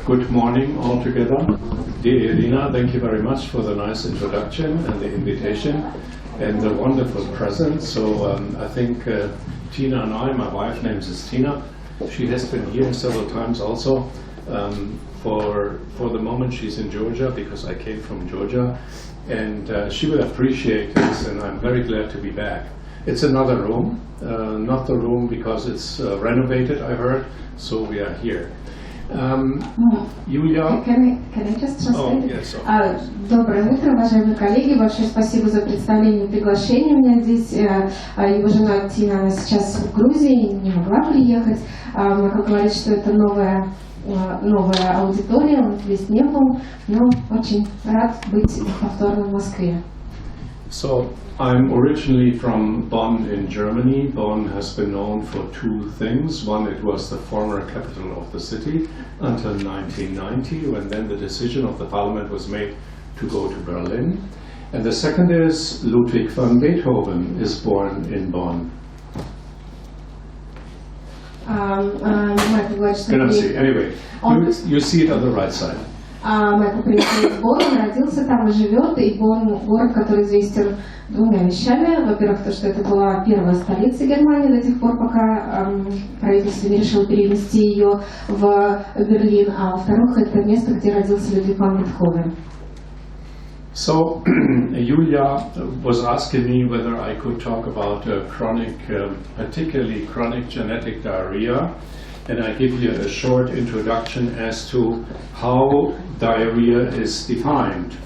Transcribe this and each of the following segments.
Good morning all together. Dear Irina, thank you very much for the nice introduction and the invitation and the wonderful present. So I think Tina and I, my wife name is Tina, she has been here several times also. For the moment she's in Georgia because I came from Georgia, and she will appreciate this, and I'm very glad to be back. It's another room, not the room because it's renovated, I heard, so we are here. Юлия. Can I just translate? Oh, yes, Доброе утро, уважаемые коллеги. Большое спасибо за представление и приглашение. У меня здесь его жена Тина, она сейчас в Грузии, не могла приехать. Майкл говорит, что это новая аудитория, он здесь не был, но очень рад быть повторно в Москве. So, I'm originally from Bonn in Germany. Bonn has been known for two things. One, it was the former capital of the city until 1990, when then the decision of the parliament was made to go to Berlin. And the second is Ludwig van Beethoven is born in Bonn. Anyway, you see it on the right side. Майкл приехал в Бонн, родился там и живет, и Бонн город, который известен двумя вещами. Во-первых, то, что это была первая столица Германии до тех пор, пока правительство не решило перенести ее в Берлин, а во-вторых, это место, где родился Людвиг ван Бетховен. So, Julia was asking me whether I could talk about chronic, particularly chronic genetic diarrhea. And I give you a short introduction as to how diarrhea is defined.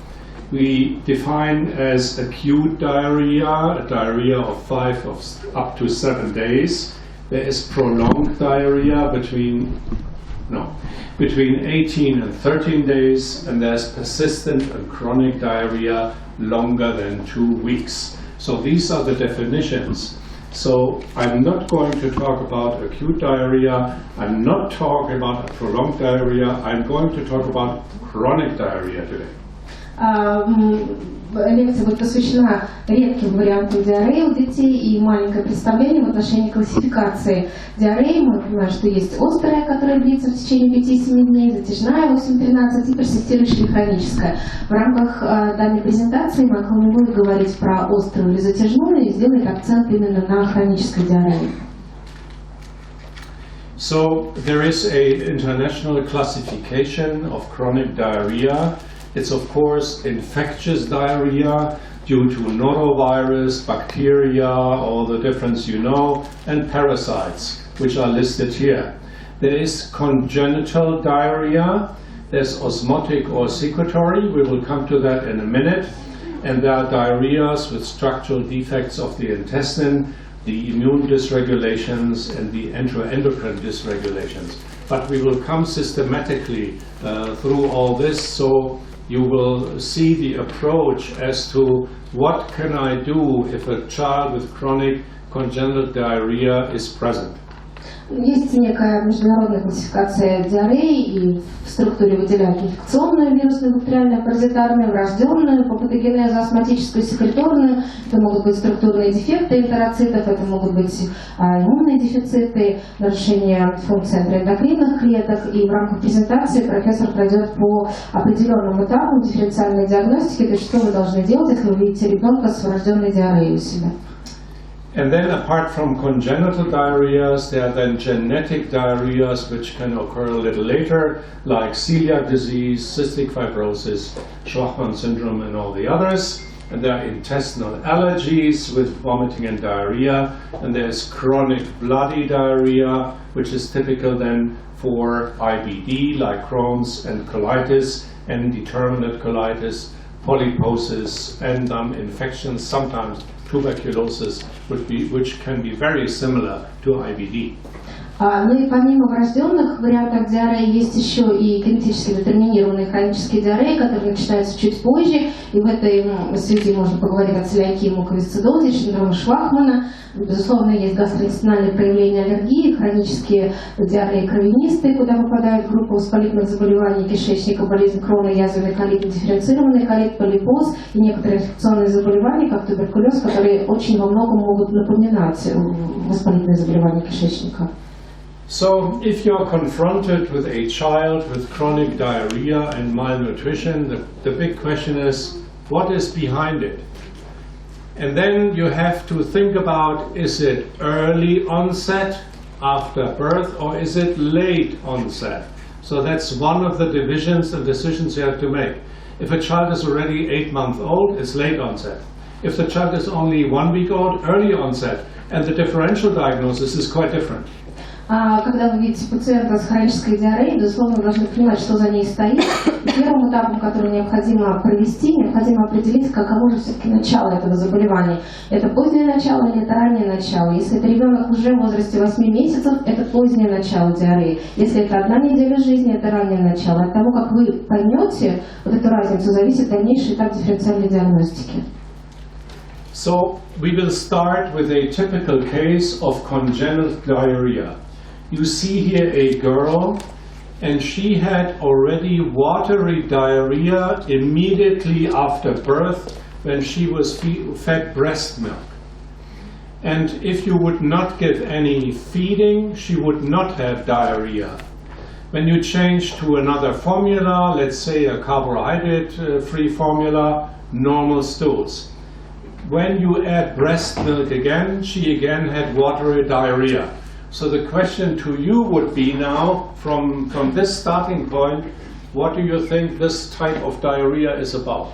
We define as acute diarrhea, a diarrhea of 5 up to 7 days. There is prolonged diarrhea between 18 and 13 days, and there's persistent and chronic diarrhea longer than 2 weeks. So these are the definitions. So I'm not going to talk about acute diarrhea, I'm not talking about prolonged diarrhea, I'm going to talk about chronic diarrhea today. Лекция будет посвящена редким вариантам диареи у детей и маленькое представление в отношении классификации диареи. Мы понимаем, что есть острая, которая длится в течение 5-7 дней, затяжная 8-13 и персистирующая хроническая. В рамках данной презентации Майкл не будет говорить про острую или затяжную и сделает акцент именно на хронической диарее. So there is an international classification of chronic diarrhea. It's of course infectious diarrhea due to norovirus, bacteria, all the difference you know, and parasites, which are listed here. There is congenital diarrhea, there's osmotic or secretory, we will come to that in a minute, and there are diarrheas with structural defects of the intestine, the immune dysregulations, and the enteroendocrine dysregulations. But we will come systematically through all this, so you will see the approach as to what can I do if a child with chronic congenital diarrhea is present. Есть некая международная классификация диареи, и в структуре выделяют инфекционную, вирусную, бактериальную, паразитарную, врожденную, по патогенезу астматическую, секреторную. Это могут быть структурные дефекты энтероцитов, это могут быть иммунные дефициты, нарушения функции эндокринных клеток. И в рамках презентации профессор пройдет по определенным этапам дифференциальной диагностики, то есть что вы должны делать, если вы видите ребенка с врожденной диареей у себя. And then apart from congenital diarrheas, there are then genetic diarrheas which can occur a little later, like celiac disease, cystic fibrosis, Schwachmann syndrome, and all the others. And there are intestinal allergies with vomiting and diarrhea. And there's chronic bloody diarrhea, which is typical then for IBD, like Crohn's and colitis, and indeterminate colitis, polyposis, and infections, sometimes tuberculosis, which can be very similar to IBD. Ну и помимо врожденных вариантов диареи есть еще и генетически детерминированные хронические диареи, которые начинаются чуть позже. И в этой связи можно поговорить о целиакии, муковисцидозе, синдроме Швахмана. Безусловно, есть гастроинтестинальные проявления аллергии, хронические диареи кровянистые, куда попадают группы воспалительных заболеваний кишечника, болезнь Крона, язвенный колит, дифференцированный колит, полипоз и некоторые инфекционные заболевания, как туберкулез, которые очень во многом могут напоминать воспалительные заболевания кишечника. So, if you are confronted with a child with chronic diarrhea and malnutrition, the big question is, what is behind it? And then you have to think about, is it early onset after birth or is it late onset? So that's one of the divisions and decisions you have to make. If a child is already 8 months old, it's late onset. If the child is only 1 week old, early onset. And the differential diagnosis is quite different. Когда вы видите пациента с хронической диареей, безусловно, вы должны понимать, что за ней стоит. И первым этапом, который необходимо провести, необходимо определить, каково же все-таки начало этого заболевания. Это позднее начало или это раннее начало? Если это ребенок уже в возрасте 8 месяцев, это позднее начало диареи. Если это 1 неделя жизни, это раннее начало. От того, как вы поймете вот эту разницу, зависит дальнейший этап дифференциальной диагностики. So, we will start with a typical case of congenital diarrhea. You see here a girl, and she had already watery diarrhea immediately after birth when she was fed breast milk. And if you would not give any feeding, she would not have diarrhea. When you change to another formula, let's say a carbohydrate-free formula, normal stools. When you add breast milk again, she again had watery diarrhea. So the question to you would be now, from this starting point, what do you think this type of diarrhea is about?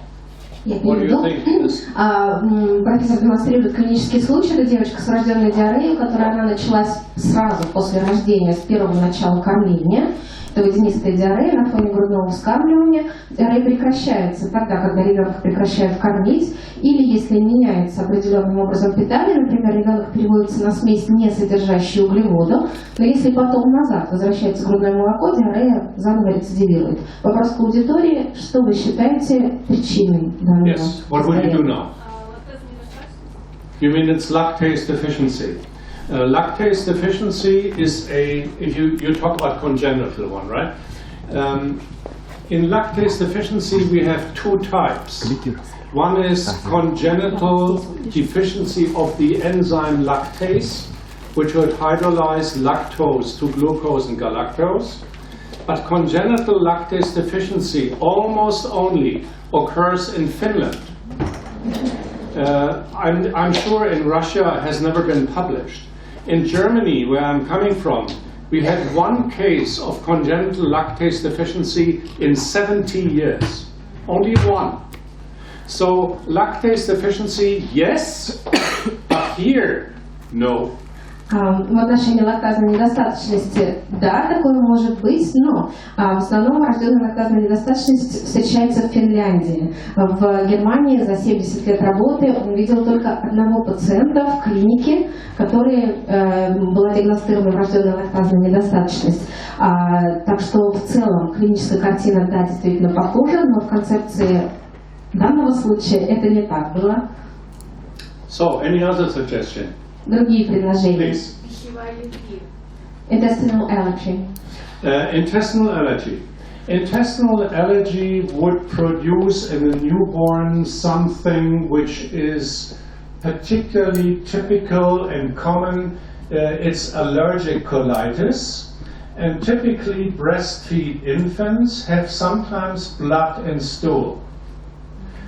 What do you think is... Профессор демонстрирует клинический случай. Это девочка с врожденной диареей, которая началась сразу после рождения, с первого начала кормления. Это водянистая диарея на фоне грудного вскармливания. Диарея прекращается тогда, когда ребенка прекращают кормить, или если меняется определенным образом питание, например, ребенок переводится на смесь, не содержащую углеводов, но если потом назад возвращается грудное молоко, диарея заново рецидивирует. Вопрос к аудитории: что вы считаете причиной данного Yes. What will you do now? You mean it's lactase deficiency? Lactase deficiency is if you talk about congenital one, right? In lactase deficiency we have 2 types. One is congenital deficiency of the enzyme lactase, which would hydrolyze lactose to glucose and galactose. But congenital lactase deficiency almost only occurs in Finland. I'm sure in Russia it has never been published. In Germany, where I'm coming from, we had 1 case of congenital lactase deficiency in 70 years. Only 1. So lactase deficiency, yes, but here, no. В отношении лактазной недостаточности, да, такое может быть, но в основном врожденная лактазная недостаточность встречается в Финляндии. В Германии за 70 лет работы он видел только 1 пациента в клинике, который была диагностирована врожденная лактазная недостаточность. Так что в целом клиническая картина, да, действительно похожа, но в концепции данного случая это не так было. So, any other suggestion? Другие предложения. Please. Intestinal allergy. Intestinal allergy. Intestinal allergy would produce in a newborn something which is particularly typical and common. It's allergic colitis. And typically breastfeed infants have sometimes blood and stool.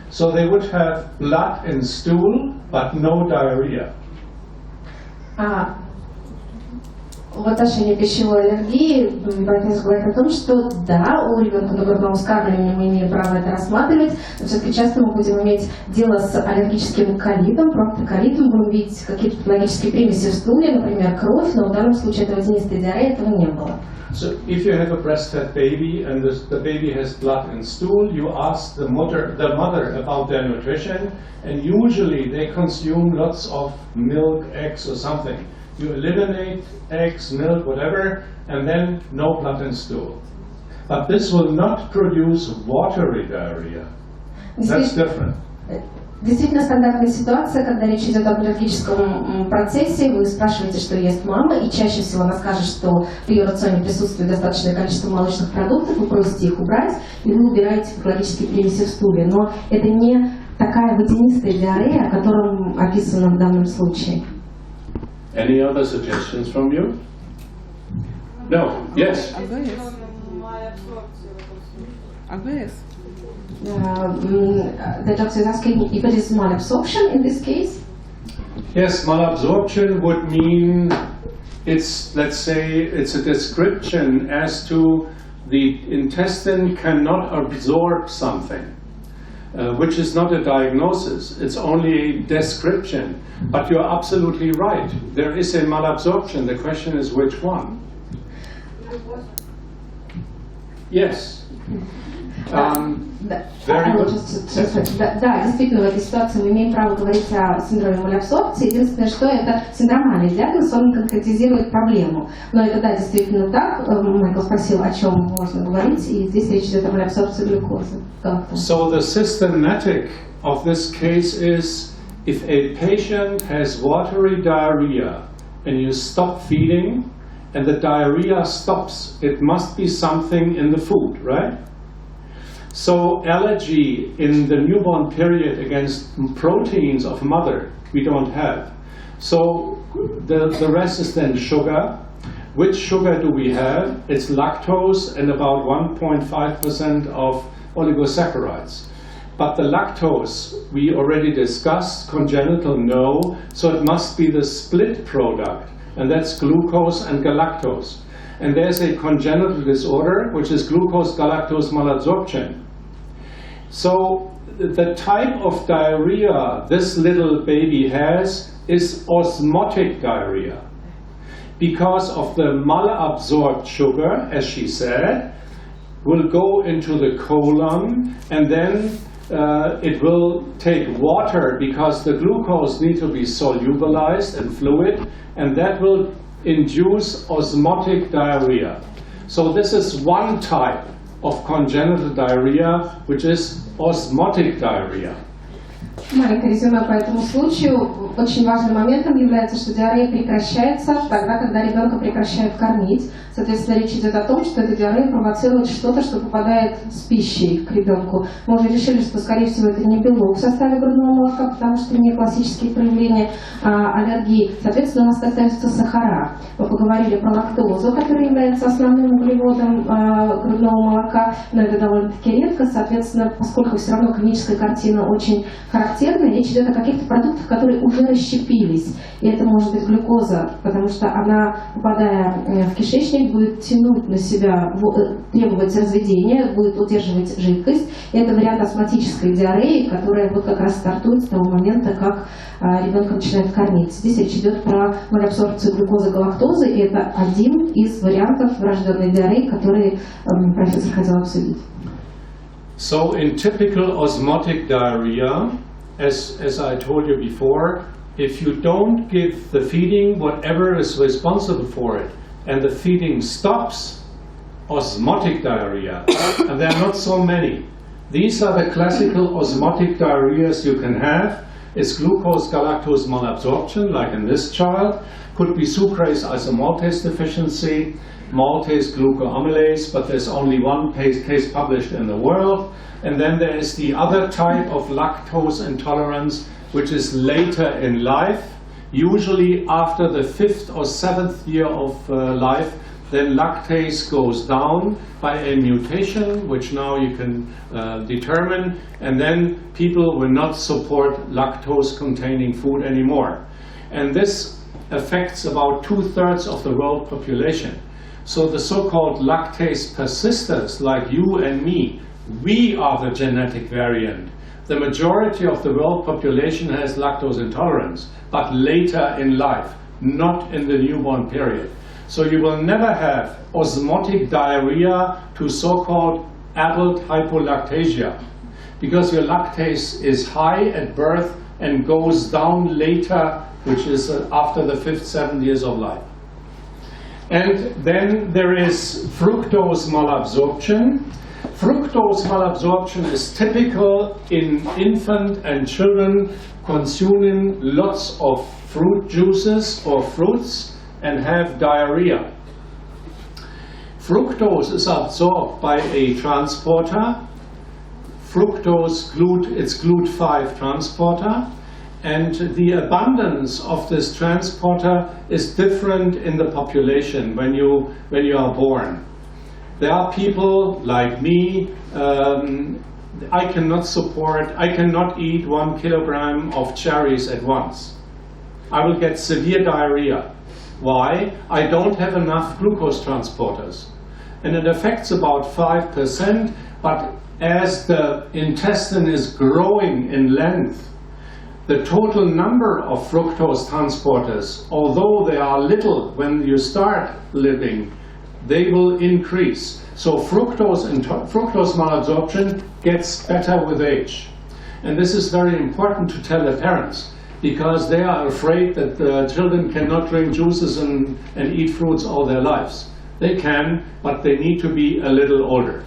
So they would have blood and stool, but no diarrhea. В отношении пищевой аллергии профессор говорит о том, что да, у ребенка на грудном вскармливании мы имеем право это рассматривать, но все-таки часто мы будем иметь дело с аллергическим колитом, проктоколитом, будем видеть какие-то патологические примеси в стуле, например, кровь, но в данном случае это водянистая диарея, этого не было. So if you have a breastfed baby and the baby has blood and stool, you ask the mother about their nutrition, and usually they consume lots of milk, eggs or something. You eliminate eggs, milk, whatever, and then no blood and stool. But this will not produce watery diarrhea. That's different. Действительно стандартная ситуация, когда речь идет об аллергическом процессе, вы спрашиваете, что ест мама, и чаще всего она скажет, что в ее рационе присутствует достаточное количество молочных продуктов, вы просите их убрать, и вы убираете патологические примеси в стуле. Но это не такая водянистая диарея, о котором описано в данном случае. Any other suggestions from you? No. Yes. АГС. The doctor is asking if it is malabsorption in this case. Yes, malabsorption would mean it's, let's say, it's a description as to the intestine cannot absorb something, which is not a diagnosis. It's only a description. But you're absolutely right. There is a malabsorption. The question is which one? Yes. Very good. Да, действительно, в этой ситуации мы имеем право говорить о синдроме малабсорбции. Единственное, что это синдромальный диагноз, он не конкретизирует проблему. Но это, да, действительно так. Майкл спросил, о чем можно говорить, и здесь речь идет о малабсорбции глюкозы. So the systematic of this case is if a patient has watery diarrhea and you stop feeding and the diarrhea stops, it must be something in the food, right? So allergy in the newborn period against proteins of mother, we don't have. So the rest is then sugar. Which sugar do we have? It's lactose and about 1.5% of oligosaccharides. But the lactose, we already discussed, congenital no, so it must be the split product, and that's glucose and galactose. And there's a congenital disorder, which is glucose-galactose malabsorption. So the type of diarrhea this little baby has is osmotic diarrhea. Because of the malabsorbed sugar, as she said, will go into the colon, and then it will take water because the glucose needs to be solubilized in fluid, and that will induce osmotic diarrhea. So this is one type of congenital diarrhea, which is osmotic diarrhea. Маленькое резюме по этому случаю. Очень важным моментом является, что диарея прекращается тогда, когда ребенка прекращают кормить. Соответственно, речь идет о том, что эта диарея провоцирует что-то, что попадает с пищей к ребенку. Мы уже решили, что, скорее всего, это не белок в составе грудного молока, потому что не классические проявления аллергии. Соответственно, у нас остаются сахара. Мы поговорили про лактозу, которая является основным углеводом грудного молока, но это довольно-таки редко. Соответственно, поскольку все равно клиническая картина очень характерная, речь идет о каких-то продуктах, которые уже расщепились. И это может быть глюкоза, потому что она, попадая в кишечник, будет тянуть на себя, требовать разведения, будет удерживать жидкость. И это вариант астматической диареи, которая вот как раз стартует с того момента, как ребенка начинает кормить. Здесь речь идет про малабсорбцию глюкозы-галактозы, и это один из вариантов врожденной диареи, который профессор хотел обсудить. So in typical osmotic diarrhea, as I told you before, if you don't give the feeding whatever is responsible for it, and the feeding stops, osmotic diarrhea, and there are not so many. These are the classical osmotic diarrheas you can have. It's glucose-galactose malabsorption, like in this child. Could be sucrase isomaltase deficiency, maltase glucoamylase, but there's only one case published in the world. And then there is the other type of lactose intolerance, which is later in life, usually after the 5th or 7th year of life. Then lactase goes down by a mutation, which now you can determine, and then people will not support lactose-containing food anymore. And this affects about 2/3 of the world population. So the so-called lactase persisters, like you and me, we are the genetic variant. The majority of the world population has lactose intolerance, but later in life, not in the newborn period. So you will never have osmotic diarrhea to so-called adult hypolactasia, because your lactase is high at birth and goes down later, which is after the 5th, 7th years of life. And then there is fructose malabsorption. Fructose malabsorption is typical in infant and children consuming lots of fruit juices or fruits and have diarrhea. Fructose is absorbed by a transporter. Fructose, it's GLUT5 transporter, And the abundance of this transporter is different in the population when you are born. There are people like me, I cannot eat 1 kilogram of cherries at once. I will get severe diarrhea. Why? I don't have enough glucose transporters. And it affects about 5%, but as the intestine is growing in length, the total number of fructose transporters, although they are little when you start living, they will increase. So fructose malabsorption gets better with age. And this is very important to tell the parents, because they are afraid that the children cannot drink juices and eat fruits all their lives. They can, but they need to be a little older.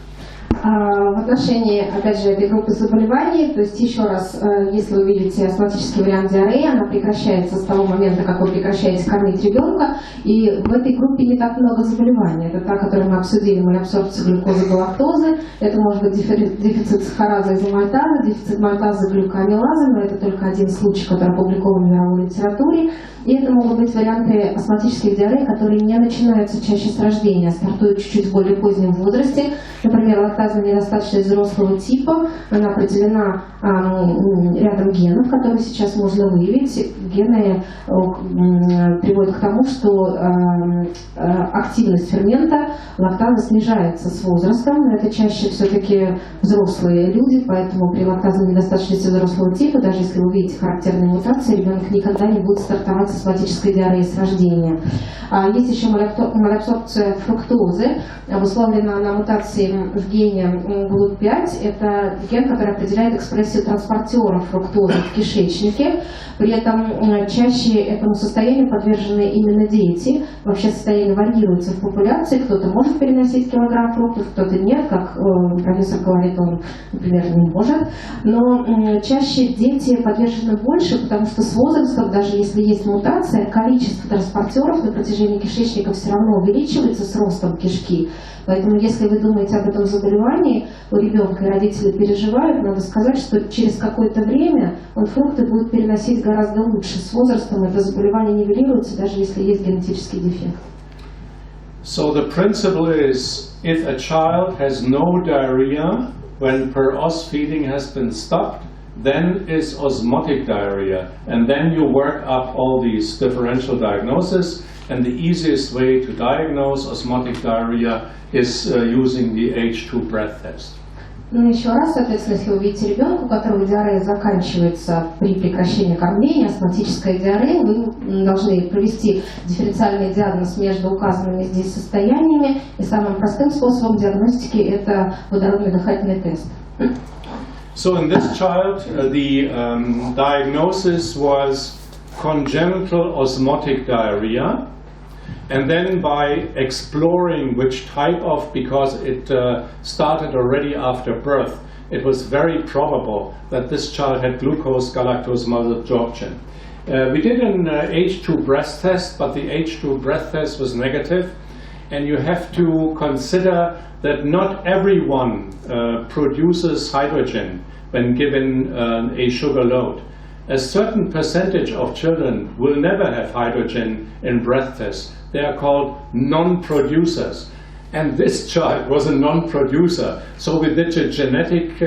В отношении, опять же, этой группы заболеваний, то есть еще раз, если вы видите астматический вариант диареи, она прекращается с того момента, как вы прекращаете кормить ребенка, и в этой группе не так много заболеваний. Это та, которую мы обсудили, малябсорбция глюкозы, галактозы, это может быть дефицит сахаразы изомальтазы, дефицит мальтазы, глюкоамилазы, но это только один случай, который опубликован в мировой литературе, и это могут быть варианты астматических диарей, которые не начинаются чаще с рождения, а стартуют чуть-чуть в более позднем возрасте. Например, лактаза недостаточность взрослого типа, она определена рядом генов, которые сейчас можно выявить. Гены приводят к тому, что активность фермента лактазы снижается с возрастом, но это чаще все-таки взрослые люди, поэтому при лактазной недостаточности взрослого типа, даже если вы видите характерные мутации, ребенок никогда не будет стартовать с астматической диареей с рождения. Есть еще малябсорбция фруктозы, обусловлена она мутацией в гене GLUT5. Это ген, который определяет экспрессию транспортеров фруктозы в кишечнике. При этом чаще этому состоянию подвержены именно дети. Вообще состояние варьируется в популяции. Кто-то может переносить килограмм фруктов, кто-то нет. Как профессор говорит, он, например, не может. Но чаще дети подвержены больше, потому что с возрастом, даже если есть мутация, количество транспортеров на протяжении кишечника все равно увеличивается с ростом кишки. Поэтому, если вы думаете об этом заболевании у ребенка и родители переживают, надо сказать, что через какое-то время он фрукты будет переносить гораздо лучше. С возрастом это заболевание нивелируется, даже если есть генетический дефект. So the principle is, if a child has no diarrhea when per-os feeding has been stopped, then is osmotic diarrhea, and then you work up all these differential diagnoses, and the easiest way to diagnose osmotic diarrhea is using the H2 breath test. Ну, еще раз, соответственно, если вы видите ребенка, у которого диарея заканчивается при прекращении кормления, астматическая диарея, вы должны провести дифференциальный диагноз между указанными здесь состояниями, и самым простым способом диагностики это водородный дыхательный тест. So in this child, the diagnosis was congenital osmotic diarrhea, and then by exploring which type of, because it started already after birth, it was very probable that this child had glucose galactose malabsorption. We did an H2 breath test, but the H2 breath test was negative, and you have to consider that not everyone produces hydrogen when given a sugar load. A certain percentage of children will never have hydrogen in breath tests. They are called non-producers. And this child was a non-producer. So we did a genetic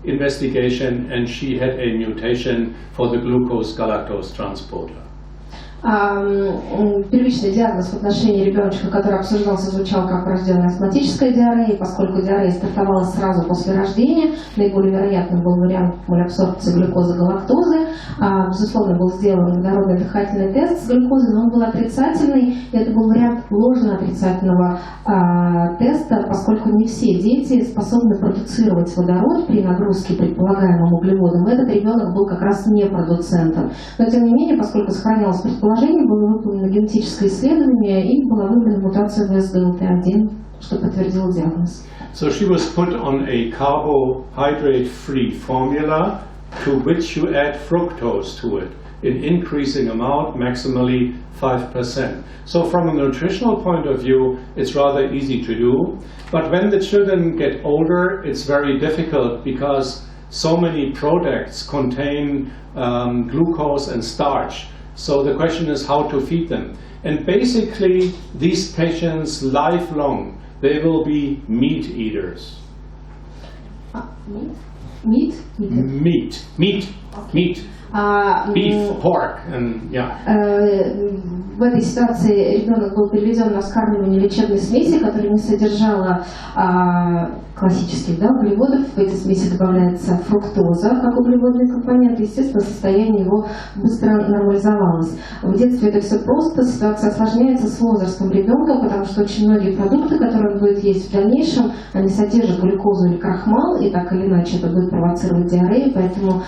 investigation, and she had a mutation for the glucose galactose transporter. Первичный диагноз в отношении ребеночка, который обсуждался, звучал как врожденная астматическая диарея. Поскольку диарея стартовала сразу после рождения, наиболее вероятным был вариант малябсорбции глюкозы, галактозы. Безусловно, был сделан водородный дыхательный тест с глюкозой, но он был отрицательный. И это был вариант ложно-отрицательного теста, поскольку не все дети способны продуцировать водород при нагрузке предполагаемым углеводом. Этот ребенок был как раз не продуцентом. Но тем не менее, поскольку сохранялось предположение, было выполнено генетическое исследование и была выбрана мутация в СГЛТ1, что подтвердило диагноз. So she was put on a carbohydrate-free formula to which you add fructose to it in increasing amount, maximally 5%. So from a nutritional point of view, it's rather easy to do. But when the children get older, it's very difficult because so many products contain glucose and starch. So the question is how to feed them. And basically, these patients, lifelong, they will be meat eaters. Meat? Meat. Beef, pork, and yeah. В этой ситуации ребенок был переведен на вскармливание лечебной смеси, которая не содержала классических углеводов. В этой смеси добавляется фруктоза как углеводный компонент. Естественно, состояние его быстро нормализовалось. В детстве это все просто, ситуация осложняется с возрастом ребенка, потому что очень многие продукты, которые он будет есть в дальнейшем, они содержат глюкозу или крахмал, и так или иначе это будет провоцировать диарею, поэтому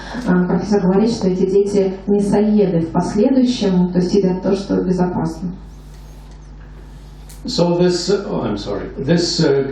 профессор говорит, что эти дети мясоеды в последующем, то есть едят то, что безопасно. So this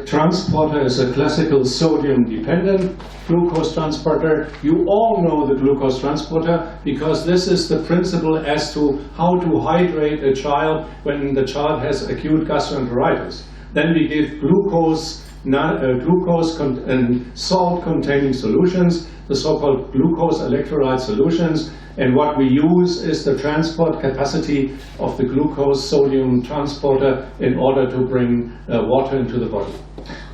transporter is a classical sodium-dependent glucose transporter. You all know the glucose transporter because this is the principle as to how to hydrate a child when the child has acute gastroenteritis. Then we give glucose and salt-containing solutions, the so-called glucose electrolyte solutions. And what we use is the transport capacity of the glucose-sodium transporter in order to bring water into the body.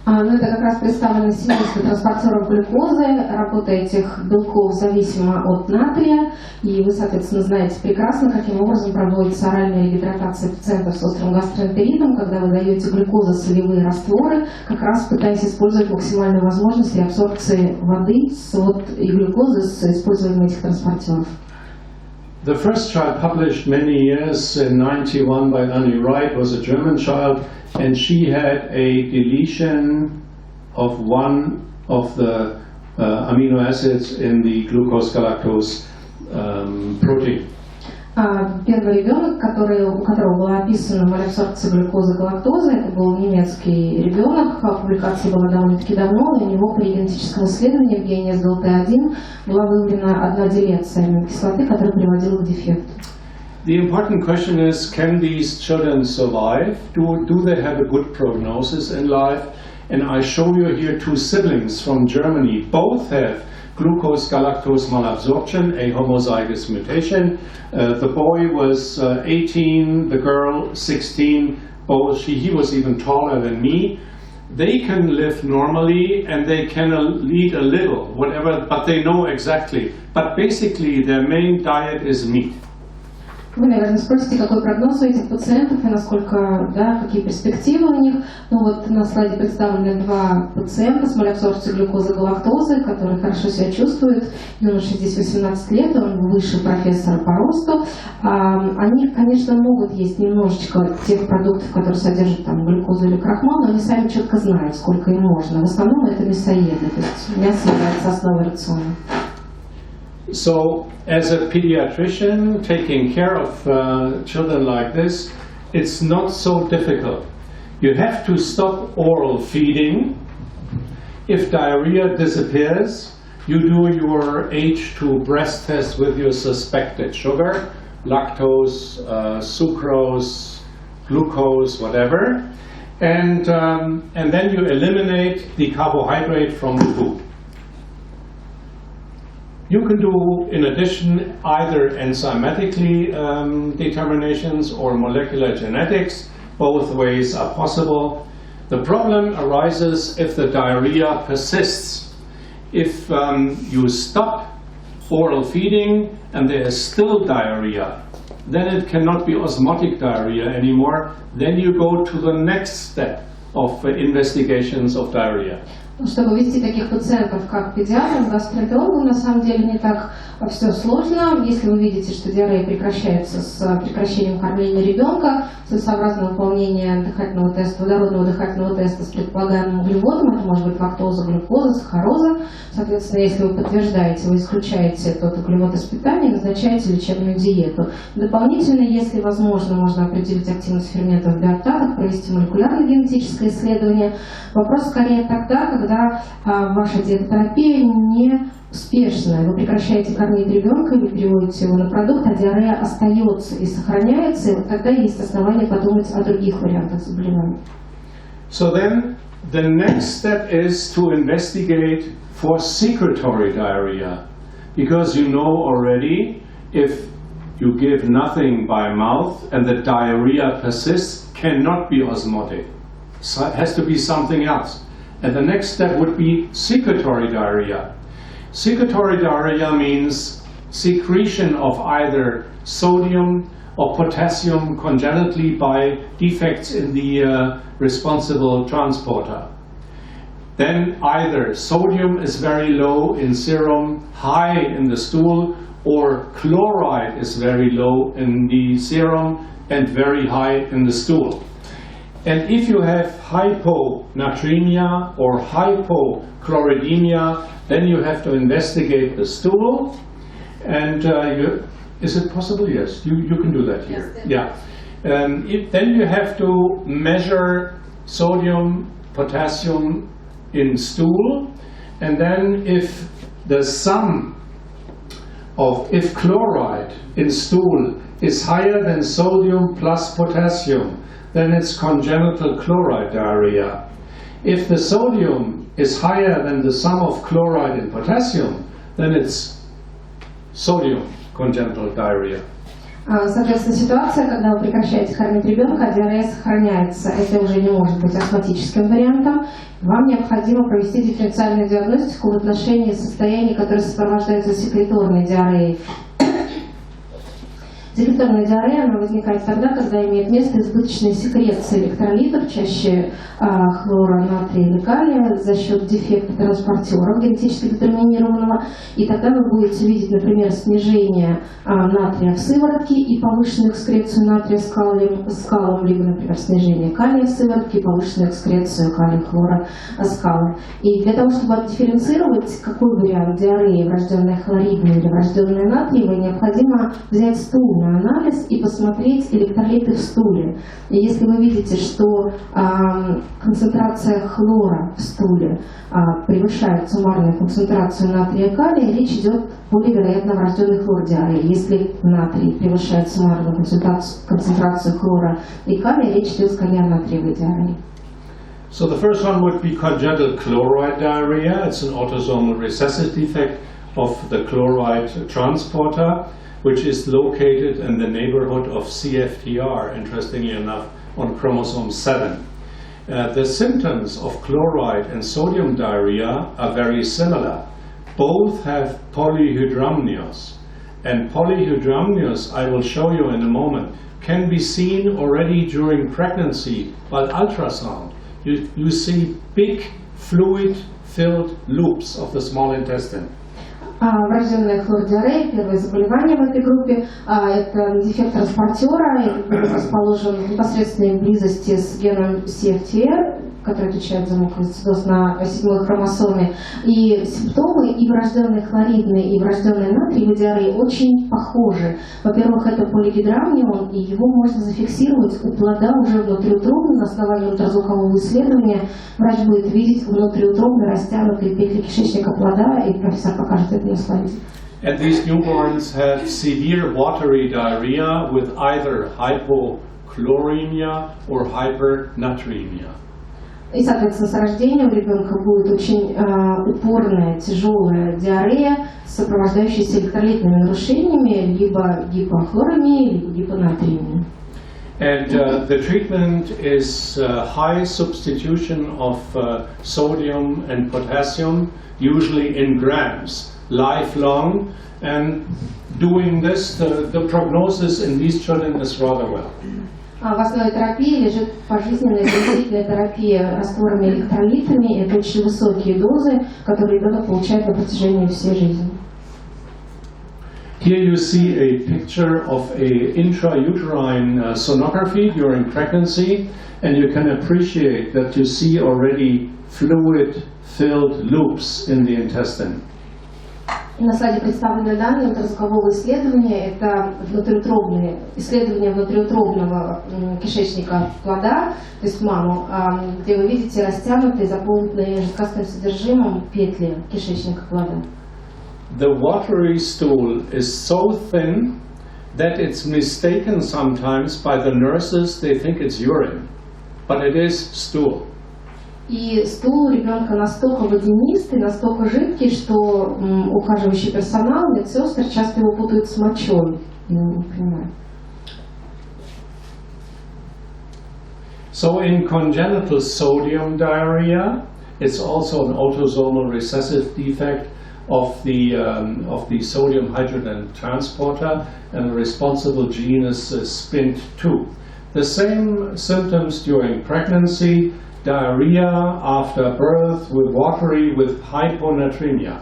Это как раз представлено свидетельство транспортеров глюкозы, работа этих белков зависима от натрия, и вы, соответственно, знаете прекрасно, каким образом проводится оральная регидратация пациентов с острым гастроэнтеритом, когда вы даете глюкозо-солевые растворы, как раз пытаясь использовать максимальную возможность реабсорбции воды и глюкозы с использованием этих транспортеров. The first child published many years in 1991 by Annie Wright was a German child, and she had a deletion of one of the amino acids in the glucose-galactose protein. Первый ребенок, у которого была описана малябсорбция глюкозы и галактозы, это был немецкий ребенок, публикация была довольно-таки давно, и у него при генетическом исследовании в гене SGLT1 была выявлена одна делеция аминокислоты, которая приводила к дефекту. The important question is, can these children survive? Do they have a good prognosis in life? And I show you here two siblings from Germany. Both have glucose-galactose malabsorption, a homozygous mutation. The boy was 18, the girl 16. He was even taller than me. They can live normally and they can lead a little, whatever, but they know exactly. But basically their main diet is meat. Вы, наверное, спросите, какой прогноз у этих пациентов и какие перспективы у них. На слайде представлены два пациента с малябсорбцией глюкозы и галактозы, которые хорошо себя чувствуют. Юноше здесь 18 лет, он выше профессора по росту. Они, конечно, могут есть немножечко тех продуктов, которые содержат глюкозу или крахмал, но они сами четко знают, сколько им можно. В основном это мясоеды, то есть мясо является основой рациона. So, as a pediatrician taking care of children like this, it's not so difficult. You have to stop oral feeding. If diarrhea disappears, you do your H2 breast test with your suspected sugar, lactose, sucrose, glucose, whatever, and then you eliminate the carbohydrate from the food. You can do, in addition, either enzymatically determinations or molecular genetics. Both ways are possible. The problem arises if the diarrhea persists. If you stop oral feeding and there is still diarrhea, then it cannot be osmotic diarrhea anymore. Then you go to the next step of investigations of diarrhea. Чтобы вести таких пациентов, как педиатрам, гастроэнтерологам, на самом деле не так все сложно. Если вы видите, что диарея прекращается с прекращением кормления ребенка, целесообразное выполнение дыхательного теста, водородного дыхательного теста с предполагаемым углеводом, это может быть лактоза, глюкоза, сахароза. Соответственно, если вы подтверждаете, вы исключаете тот углевод из питания, назначаете лечебную диету. Дополнительно, если возможно, можно определить активность ферментов в биоптатах, провести молекулярно-генетическое исследование. Вопрос скорее тогда, когда ваша диетотерапия не успешная. Вы прекращаете кормить ребенка или переводите его на продукт, а диарея остается и сохраняется, и вот тогда есть основания подумать о других вариантах заболевания. So then, The next step is to investigate for secretory diarrhea, because you know already if you give nothing by mouth and the diarrhea persists, cannot be osmotic. So it has to be something else. And the next step would be secretory diarrhea. Secretory diarrhea means secretion of either sodium or potassium congenitally by defects in the responsible transporter. Then either sodium is very low in serum, high in the stool, or chloride is very low in the serum and very high in the stool. And if you have hyponatremia or hypochloridemia, then you have to investigate the stool. And is it possible? Yes, you can do that here. Yes, yeah. Then you have to measure sodium, potassium in stool, and then if the sum of if chloride in stool is higher than sodium plus potassium, then it's congenital chloride diarrhea. If the sodium is higher than the sum of chloride and potassium, then it's sodium congenital diarrhea. Соответственно, ситуация, когда вы прекращаете кормить ребенка, а диарея сохраняется, это уже не может быть астматическим вариантом. Вам необходимо провести дифференциальную диагностику в отношении состояний, которые сопровождаются секреторной диареей. Секреторная диарея она возникает тогда, когда имеет место избыточная секреция электролитов, чаще хлора, натрия или калия, за счет дефекта транспортера генетически детерминированного. И тогда вы будете видеть, например, снижение натрия в сыворотке и повышенную экскрецию натрия с калом, либо, например, снижение калия в сыворотке и повышенную экскрецию калия, хлора с калом. И для того, чтобы отдифференцировать, какой вариант диареи, врожденная хлоридная или врожденная натриевая, необходимо взять стул на анализ и посмотреть электролиты в стуле. И если вы видите, что концентрация хлора в стуле превышает суммарную концентрацию натрия и калия, речь идет более вероятно о врожденной хлордиарее. Если натрий превышает суммарную концентрацию хлора и калия, речь идет скорее о натриевой диарее. So the first one would be congenital chloride diarrhea. It's an autosomal recessive defect of the chloride transporter, which is located in the neighborhood of CFTR, interestingly enough, on chromosome 7. The symptoms of chloride and sodium diarrhea are very similar. Both have polyhydramnios. And polyhydramnios, I will show you in a moment, can be seen already during pregnancy by ultrasound. You see big fluid-filled loops of the small intestine. Врожденная хлордиарея, первое заболевание в этой группе, это дефект транспортера, расположен в непосредственной близости с геном CFTR, который отвечает за мукоисцидоз на 7-й хромосоме. И симптомы и врожденной хлоридной, и врожденной натриевой диареи очень похожи. Во-первых, это полигидрамнион, и его можно зафиксировать у плода уже внутриутробно. На основании ультразвукового исследования врач будет видеть внутриутробно растянутые петли кишечника плода, и профессор покажет это на слайде. And these newborns have severe watery diarrhea with either hypochloremia or hypernatremia. И, соответственно, с рождения у ребенка будет очень упорная, тяжелая диарея, сопровождающаяся электролитными нарушениями, либо гипохлоремией, либо гипонатриемией. And the treatment is high substitution of sodium and potassium, usually in grams, lifelong. And doing this, the prognosis in these children is rather well. В основе терапии лежит пожизненная длительная терапия растворами электролитами. Это очень высокие дозы, которые ребенок получает на протяжении всей жизни. Here you see a picture of a intrauterine sonography during pregnancy, and you can appreciate that you see already fluid-filled loops in the intestine. На слайде представлены данные ультразвукового исследования. Это исследование внутриутробного кишечника плода, то есть маму, где вы видите растянутые, заполненные жидкостным содержимым петли кишечника плода. The watery stool is so thin that it's mistaken sometimes by the nurses. They think it's urine, but it is stool. И стул у ребенка настолько водянистый, настолько жидкий, что ухаживающий персонал, медсестры часто его путают с мочой. Я не понимаю. So in congenital sodium diarrhea, it's also an autosomal recessive defect of the sodium hydrogen transporter, and the responsible gene is SPINT2. The same symptoms during pregnancy, diarrhea after birth with watery with hyponatremia.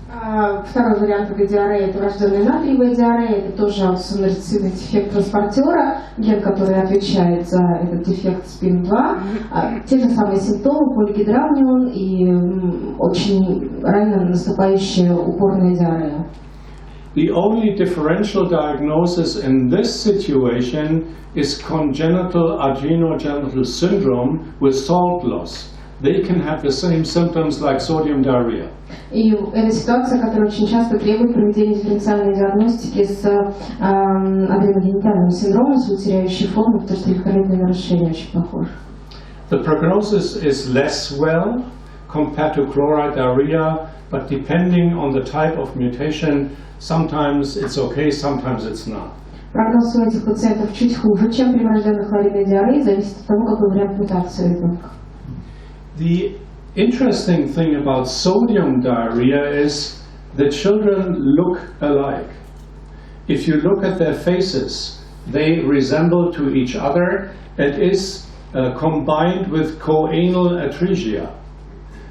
Второй вариант это диарея, это врожденная натриевая диарея, это тоже аутосомный рецессивный дефект транспортера, ген, который отвечает за этот дефект SPIN2. Те же самые симптомы, полигидравнион и очень рано наступающая упорная диарея. The only differential diagnosis in this situation is congenital adrenogenital syndrome with salt loss. They can have the same symptoms like sodium diarrhea. И это ситуация, которая очень часто требует проведения дифференциальной диагностики с адреногенитальным синдромом, с вытеряющей формой, потому что референтные нарушения очень похожи. The prognosis is less well compared to chloride diarrhea, but depending on the type of mutation, sometimes it's okay, sometimes it's not. Прогноз у этих пациентов чуть хуже, чем при врожденной хлоридной диарее, зависит от того, какой вариант мутации у ребенка. The interesting thing about sodium diarrhea is the children look alike. If you look at their faces, they resemble to each other. It is combined with choanal atresia.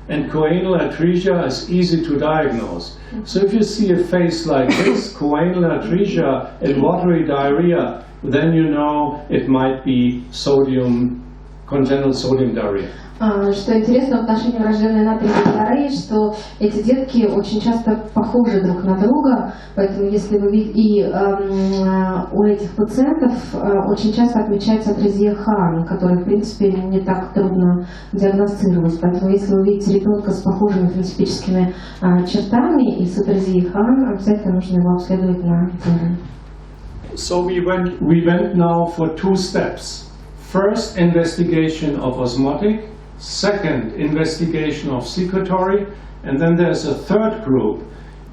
And choanal atresia is easy to diagnose. So if you see a face like this, choanal atresia and watery diarrhea, then you know it might be congenital sodium diarrhea. Что интересно в отношении врожденной натриевой диареи, что эти детки очень часто похожи друг на друга, поэтому если вы видите, и у этих пациентов очень часто отмечается атрезия Хан, которая в принципе не так трудно диагностировать, поэтому если вы видите ребенка с похожими фенотипическими чертами и с атрезией Хан, обязательно нужно его обследовать на диарею. So we went now for two steps. First, investigation of osmotic. Second, investigation of secretory. And then there's a third group.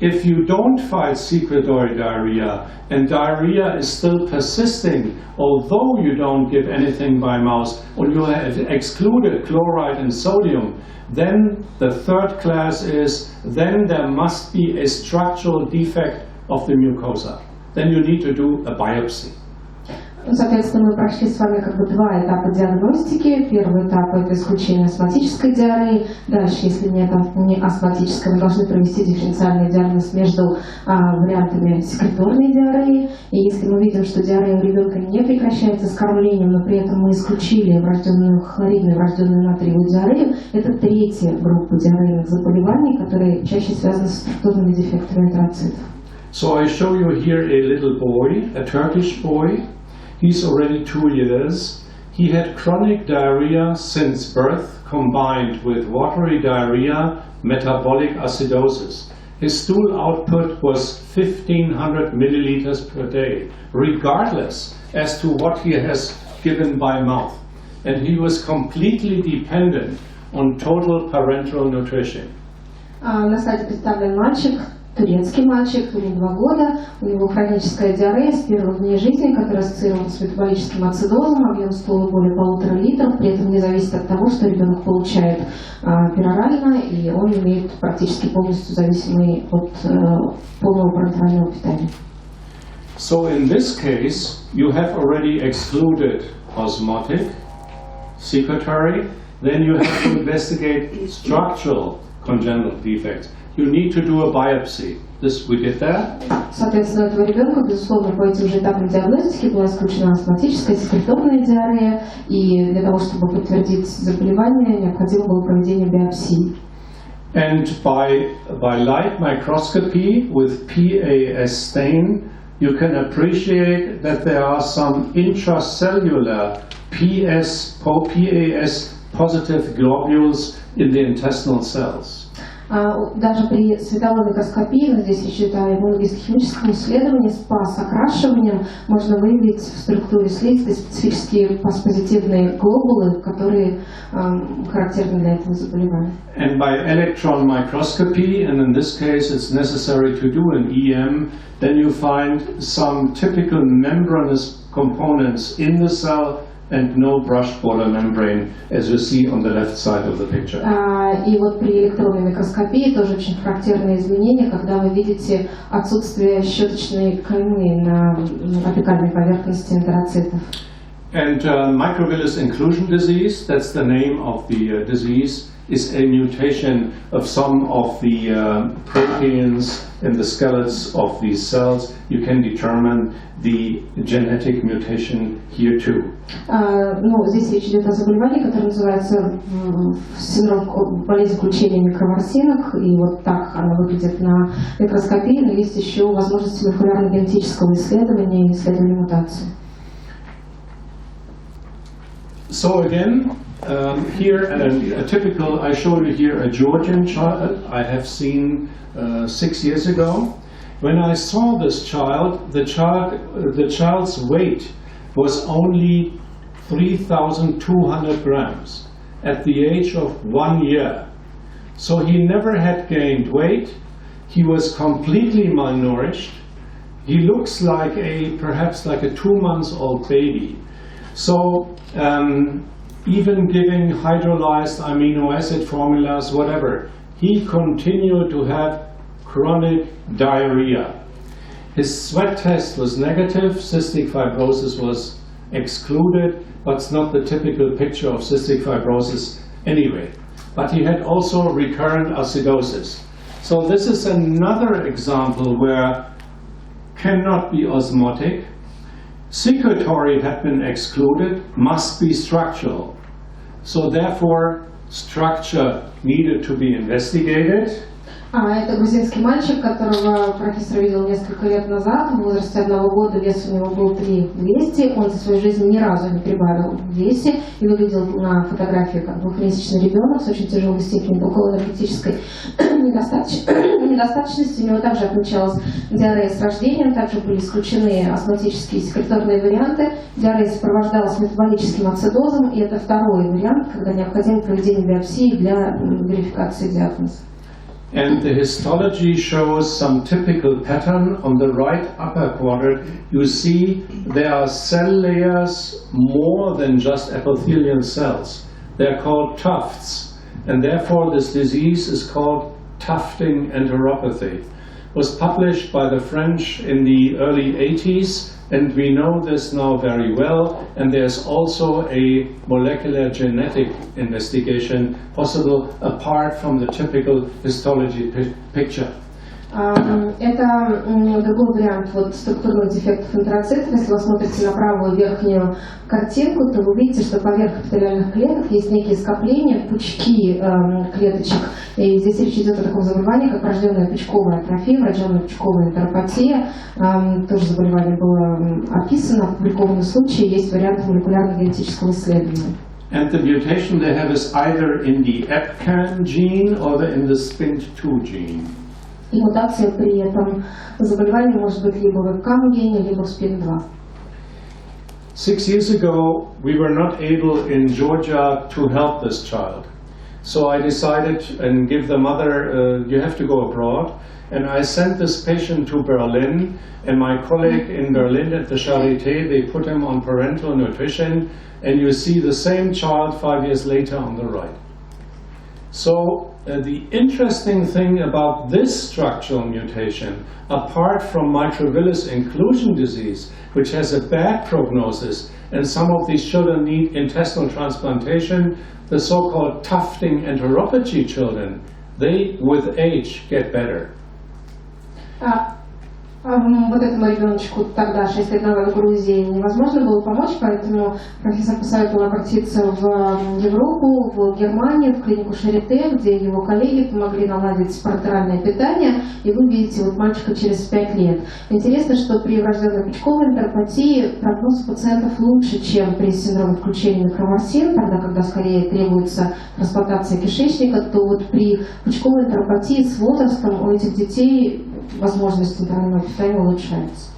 If you don't find secretory diarrhea and diarrhea is still persisting, although you don't give anything by mouth, or you have excluded chloride and sodium, then the third class is, then there must be a structural defect of the mucosa. Then you need to do a biopsy. Соответственно, мы прошли с вами как бы два этапа диагностики. Первый этап – это исключение астматической диареи. Дальше, если нет не астматической, мы должны провести дифференциальный диагноз между вариантами секреторной диареи. И если мы видим, что диарея у ребенка не прекращается с кормлением, но при этом мы исключили врожденную хлоридную, врожденную натриевую диарею, это третья группа диарейных заболеваний, которые чаще связаны с структурными дефектами энтероцитов. So I show you here a little boy, a Turkish boy. He's already 2 years. He had chronic diarrhea since birth, combined with watery diarrhea, metabolic acidosis. His stool output was 1,500 milliliters per day, regardless as to what he has given by mouth. And he was completely dependent on total parenteral nutrition. На слайде представлен мальчик, турецкий мальчик, ему 2 года, у него хроническая диарея с первых дней жизни, которая ассоциирована с метаболическим ацидозом, объем стула более 1,5 литра, при этом не зависит от того, что ребенок получает перорально, и он имеет практически полностью зависимый от полного парентерального питания. So in this case, you have already excluded osmotic, secretory, then you have to investigate structural congenital defects. You need to do a biopsy. This we did that. Соответственно, у этого ребенка, безусловно, по этим же этапам диагностики была исключена астматическая, секреторная диарея, и для того, чтобы подтвердить заболевание, необходимо было проведение биопсии. And by light microscopy with PAS stain, you can appreciate that there are some intracellular PAS positive globules in the intestinal cells. Даже при световой микроскопии, но здесь речь идет о иммуногистохимическом исследовании с ПАС-окрашиванием, можно выявить в структуре слизистой специфические ПАС-позитивные глобулы, которые характерны для этого заболевания. And by electron microscopy, and in this case it's necessary to do an EM, then you find some typical membranous components in the cell and no brush border membrane, as you see on the left side of the picture. И вот при электронной микроскопии тоже очень характерные изменения, когда вы видите отсутствие щеточной каймы на апикальной поверхности энтероцитов. And microvillus inclusion disease, that's the name of the disease, is a mutation of some of the proteins in the skeletons of these cells. You can determine the genetic mutation here too. Ну, здесь речь идет о заболевании, которое называется синдром болезни включения микроворсинок, и вот так оно выглядит на микроскопии, но есть еще возможность молекулярно-генетического исследования и исследования мутаций. So again, here a typical, I show you here a Georgian child I have seen 6 years ago. When I saw this child, the child's weight was only 3,200 grams at the age of 1 year. So he never had gained weight. He was completely malnourished. He looks like perhaps like a 2-month-old baby. So even giving hydrolyzed amino acid formulas, whatever, he continued to have chronic diarrhea. His sweat test was negative, cystic fibrosis was excluded, but it's not the typical picture of cystic fibrosis anyway. But he had also recurrent acidosis. So this is another example where cannot be osmotic. Secretory had been excluded, must be structural. So therefore, structure needed to be investigated. Это грузинский мальчик, которого профессор видел несколько лет назад. В возрасте 1 года вес у него был 3200. Он за свою жизнь ни разу не прибавил в весе и выглядел на фотографии как двухмесячный ребенок с очень тяжелой степенью белково-энергетической недостаточности. У него также отмечалась диарея с рождением, также были исключены астматические и секреторные варианты. Диарея сопровождалась метаболическим ацидозом, и это второй вариант, когда необходимо проведение биопсии для верификации диагноза. And the histology shows some typical pattern. On the right upper quadrant, you see there are cell layers more than just epithelial cells. They're called tufts, and therefore this disease is called tufting enteropathy. It was published by the French in the early 80s, and we know this now very well, and there's also a molecular genetic investigation possible apart from the typical histology picture. Это другой вариант структурных дефектов энтероцитов. Если вы смотрите на правую верхнюю картинку, то вы видите, что поверх эпителиальных клеток есть некие скопления, пучки клеточек. И здесь речь идет о таком заболевании, как врожденная пучковая атрофия, врожденная пучковая энтеропатия. Тоже заболевание было описано, опубликованы случаи, есть варианты молекулярно-генетического исследования. And the mutation they have is either in the EpCAM gene or in the SPINT2 gene. И мутация при этом заболевании может быть либо в ЭПКАМ-гене, либо в SPIN2. 6 years ago, we were not able in Georgia to help this child. So I decided and give the mother, you have to go abroad. And I sent this patient to Berlin, and my colleague in Berlin at the Charité, they put him on parental nutrition, and you see the same child 5 years later on the right. So the interesting thing about this structural mutation, apart from microvillus inclusion disease, which has a bad prognosis, and some of these children need intestinal transplantation, the so-called tufting enteropathy children, they, with age, get better. Вот этому ребеночку тогда, 6 лет назад в Грузии, невозможно было помочь, поэтому профессор посоветовал обратиться в Европу, в Германию, в клинику Шарите, где его коллеги помогли наладить парентеральное питание, и вы видите вот мальчика через 5 лет. Интересно, что при врожденной пучковой энтеропатии прогноз пациентов лучше, чем при синдроме включения микроморсин, тогда, когда скорее требуется трансплантация кишечника, то вот при пучковой энтеропатии с возрастом у этих детей возможность интернального питания улучшается.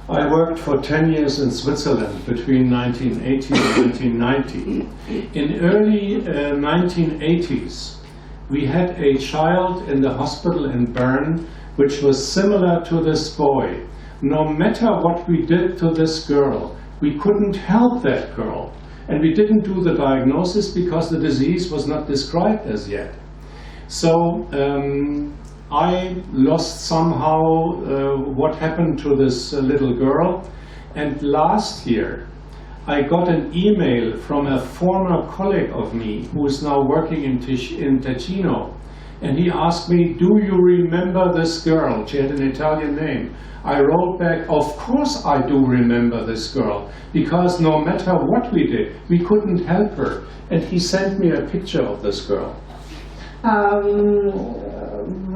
I worked for 10 years in Switzerland between 1980 and 1990. In early 1980s, we had a child in the hospital in Bern which was similar to this boy. No matter what we did to this girl, we couldn't help that girl. And we didn't do the diagnosis because the disease was not described as yet. So I lost somehow what happened to this little girl, and last year I got an email from a former colleague of me who is now working in Ticino, and he asked me, do you remember this girl? She had an Italian name. I wrote back, of course I do remember this girl, because no matter what we did, we couldn't help her. And he sent me a picture of this girl.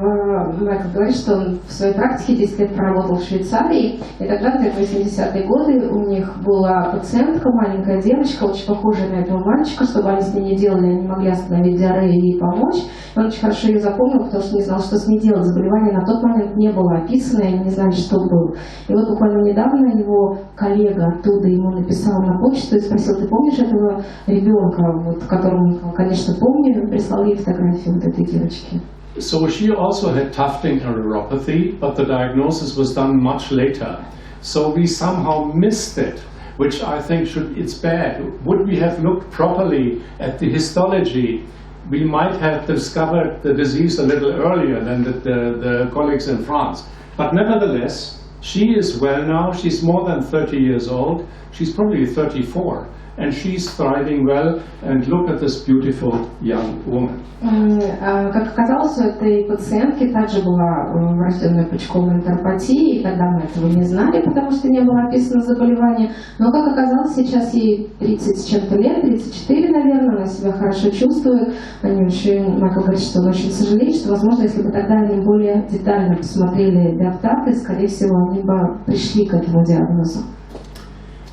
Майкл говорит, что он в своей практике 10 лет проработал в Швейцарии, и тогда, в 80-е годы, у них была пациентка, маленькая девочка, очень похожая на этого мальчика, что бы они с ней не делали, они не могли остановить диарею и ей помочь. Он очень хорошо ее запомнил, потому что не знал, что с ней делать. Заболевание на тот момент не было описано, и они не знали, что было. И вот буквально недавно его коллега оттуда ему написал на почту и спросил, ты помнишь этого ребенка, вот, которому, конечно, помню, прислал ей фотографию вот этой девочки. So she also had tufting neuropathy, but the diagnosis was done much later. So we somehow missed it, which I think it's bad. Would we have looked properly at the histology, we might have discovered the disease a little earlier than the colleagues in France. But nevertheless, she is well now. She's more than 30 years old. She's probably 34. And she's thriving well, and look at this beautiful young woman. Как оказалось, у этой пациентки также была врожденная пучковая энтеропатия, и тогда мы этого не знали, потому что не было описано заболевание. Но, как оказалось, сейчас ей 30 с чем-то лет, 34, наверное, она себя хорошо чувствует. Майкл говорит, что он очень сожалеет, что, возможно, если бы тогда они более детально посмотрели биоптаты, скорее всего, они бы пришли к этому диагнозу.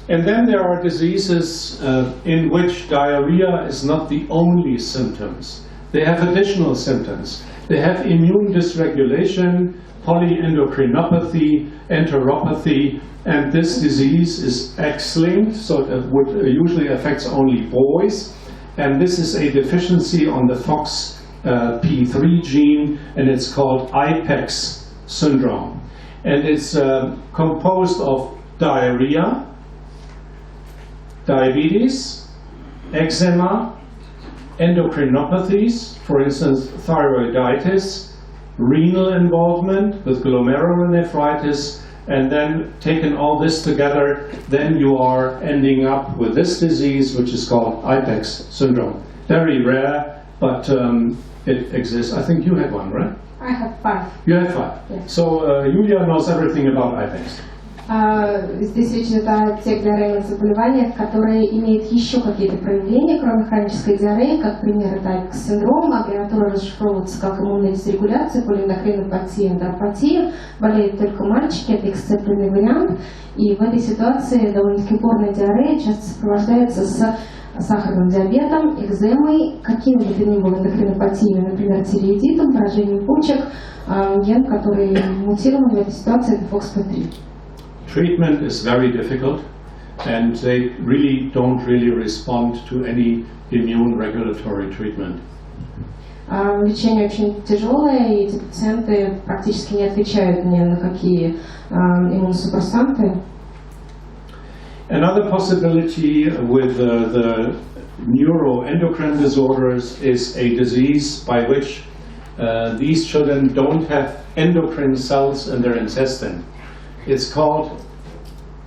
And then there are diseases in which diarrhea is not the only symptoms. They have additional symptoms. They have immune dysregulation, polyendocrinopathy, enteropathy, and this disease is X-linked, so it usually affects only boys. And this is a deficiency on the FOXP3 gene, and it's called IPEX syndrome. And it's composed of diarrhea, diabetes, eczema, endocrinopathies, for instance, thyroiditis, renal involvement with glomerulonephritis, and then taking all this together, then you are ending up with this disease, which is called IPEX syndrome. Very rare, but it exists. I think you had one, right? I have 5. You had 5. Yes. So Julia knows everything about IPEX. Здесь речь идет о тех диарейных заболеваниях, которые имеют еще какие-то проявления, кроме хронической диареи, как пример это IPEX-синдром, аббревиатура расшифровывается как иммунная дисрегуляция, полиэндокринопатия, энтеропатия, болеют только мальчики, это их сцепленный вариант, и в этой ситуации довольно-таки упорная диарея часто сопровождается с сахарным диабетом, экземой, какими бы то ни было эндокринопатиями, например, тиреоидитом, поражением почек, ген, который мутирован в этой ситуации, это FOXP3. Treatment is very difficult, and they really don't respond to any immune regulatory treatment. Лечение очень тяжелое, и эти пациенты практически не отвечают ни на какие иммуносупрессанты. Another possibility with the neuroendocrine disorders is a disease by which these children don't have endocrine cells in their intestine. It's called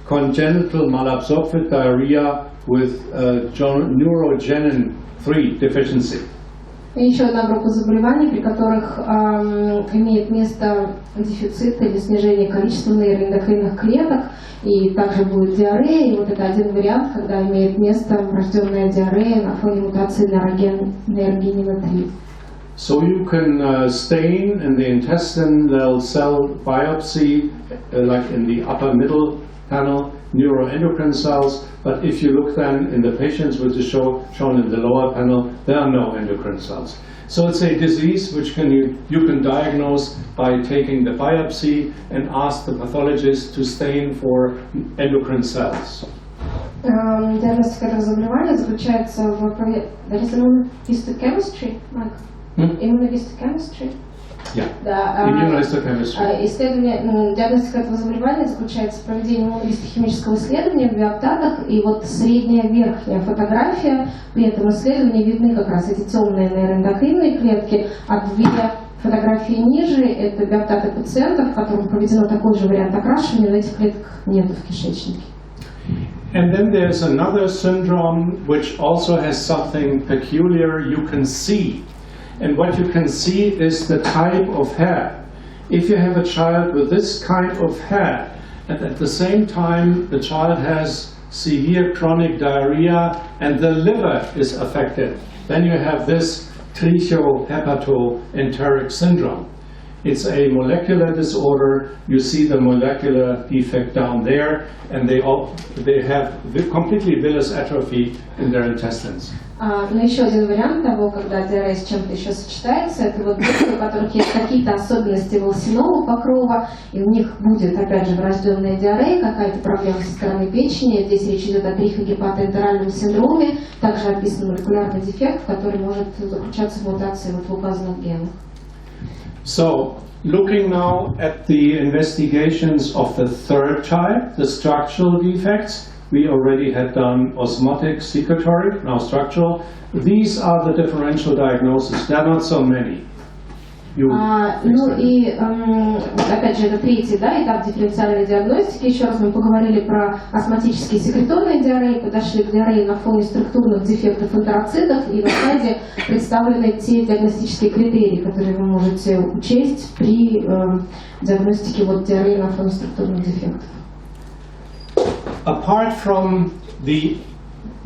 congenital malabsorptive diarrhea with neurogenin 3 deficiency. И еще одна группа заболеваний, при которых имеет место дефицит или снижение количества нейроэндокринных клеток, и также будет диарея. И вот это один вариант, когда имеет место врожденная диарея на фоне мутации нейрогенина 3. So you can stain in the intestinal cell biopsy, like in the upper middle panel, neuroendocrine cells, but if you look then in the patients which is shown in the lower panel, there are no endocrine cells. So it's a disease which you can diagnose by taking the biopsy and ask the pathologist to stain for endocrine cells. Диагностика этого заболевания заключается в immunohistochemistry, Майк? Immunohistochemistry? Yeah. Да, Immunohistochemistry. Диагностика этого заболевания заключается в проведении иммуногистохимического исследования в биоптатах, и вот средняя верхняя фотография, при этом исследовании видны как раз эти темные нейроэндокринные клетки, а две фотографии ниже – это биоптаты пациентов, которым проведено такой же вариант окрашивания, но этих клеток нет в кишечнике. And then there's another syndrome which also has something peculiar you can see. And what you can see is the type of hair. If you have a child with this kind of hair, and at the same time the child has severe chronic diarrhea and the liver is affected, then you have this trichohepatoenteric syndrome. It's a molecular disorder. You see the molecular defect down there, and they have completely villous atrophy in their intestines. Но еще один вариант того, когда диарея с чем-то еще сочетается, это вот дети, у которых есть какие-то особенности волосяного покрова, и у них будет, опять же, врожденная диарея, какая-то проблема со стороны печени. Здесь речь идет о трихогепатоэнтеральном синдроме, также описан молекулярный дефект, который может заключаться в мутации вот в указанных генах. So, looking now at the investigations of the third type, the structural defects, we already had done osmotic, secretory, now structural. These are the differential diagnoses. There are not so many. Ну и опять же это третий этап дифференциальной диагностики. Еще раз мы поговорили про астматические секреторные диареи, подошли к диарее на фоне структурных дефектов энтероцитов, и на слайде представлены те диагностические критерии, которые вы можете учесть при диагностике диареи на фоне структурных дефектов. Apart from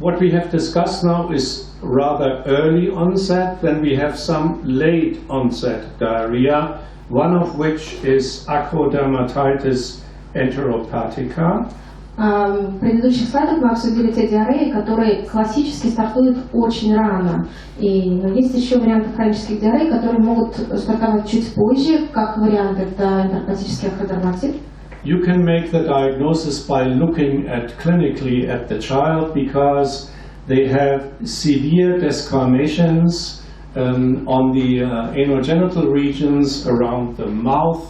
what we have discussed now is rather early onset, then we have some late onset diarrhea, one of which is acrodermatitis enteropathica. В предыдущих слайдах мы обсудили те диареи, которые классически стартуют очень рано. Но есть еще варианты хронических диарей, которые могут стартовать чуть позже, как вариант это энтеропатический акродерматит. You can make the diagnosis by looking clinically at the child, because they have severe desquamations on the anogenital regions around the mouth,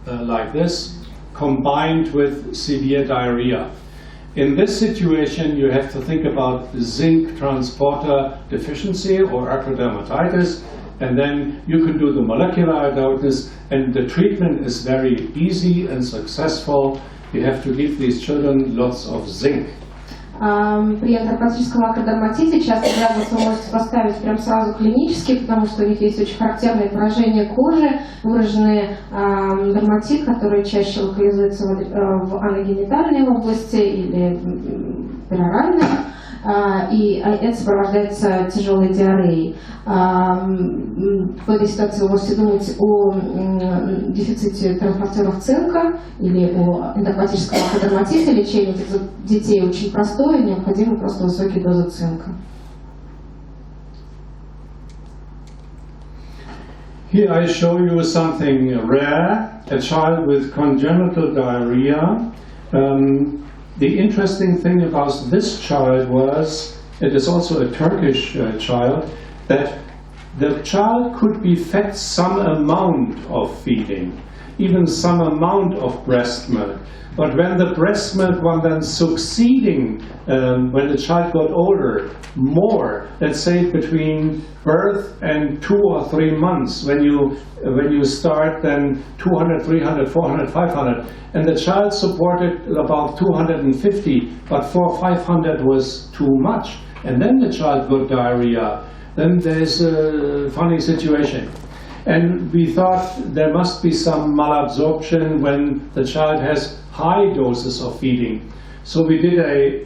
like this, combined with severe diarrhea. In this situation, you have to think about zinc transporter deficiency or acrodermatitis, and then you can do the molecular diagnosis, and the treatment is very easy and successful. You have to give these children lots of zinc. При энтеропатическом акродерматите часто диагноз вы можете поставить прям сразу клинически, потому что у них есть очень характерные поражения кожи, выраженный дерматит, который чаще локализуется в аногенитальной области или пероральной, и это сопровождается тяжелой диареей. В этой ситуации вы можете думать о дефиците транспортеров цинка или о энтеропатическом акродерматите. Лечение этих детей очень простое, необходимы просто высокие дозы цинка. Here I show you something rare, a child with congenital diarrhea. The interesting thing about this child was, it is also a Turkish child, that the child could be fed some amount of feeding, even some amount of breast milk. But when the breast milk was then succeeding, when the child got older, more, let's say between birth and 2 or 3 months, when you start then 200, 300, 400, 500, and the child supported about 250, but 400, 500 was too much, and then the child got diarrhea. then there's a funny situation. And we thought there must be some malabsorption when the child has high doses of feeding. So we did a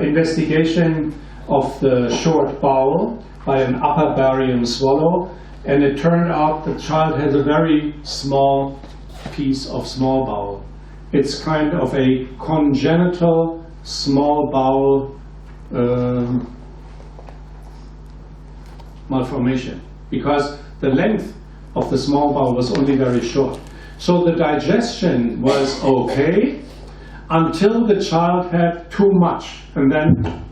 investigation of the short bowel by an upper barium swallow, and it turned out the child has a very small piece of small bowel. It's kind of a congenital small bowel malformation, because the length of the small bowel was only very short. So the digestion was okay until the child had too much, and then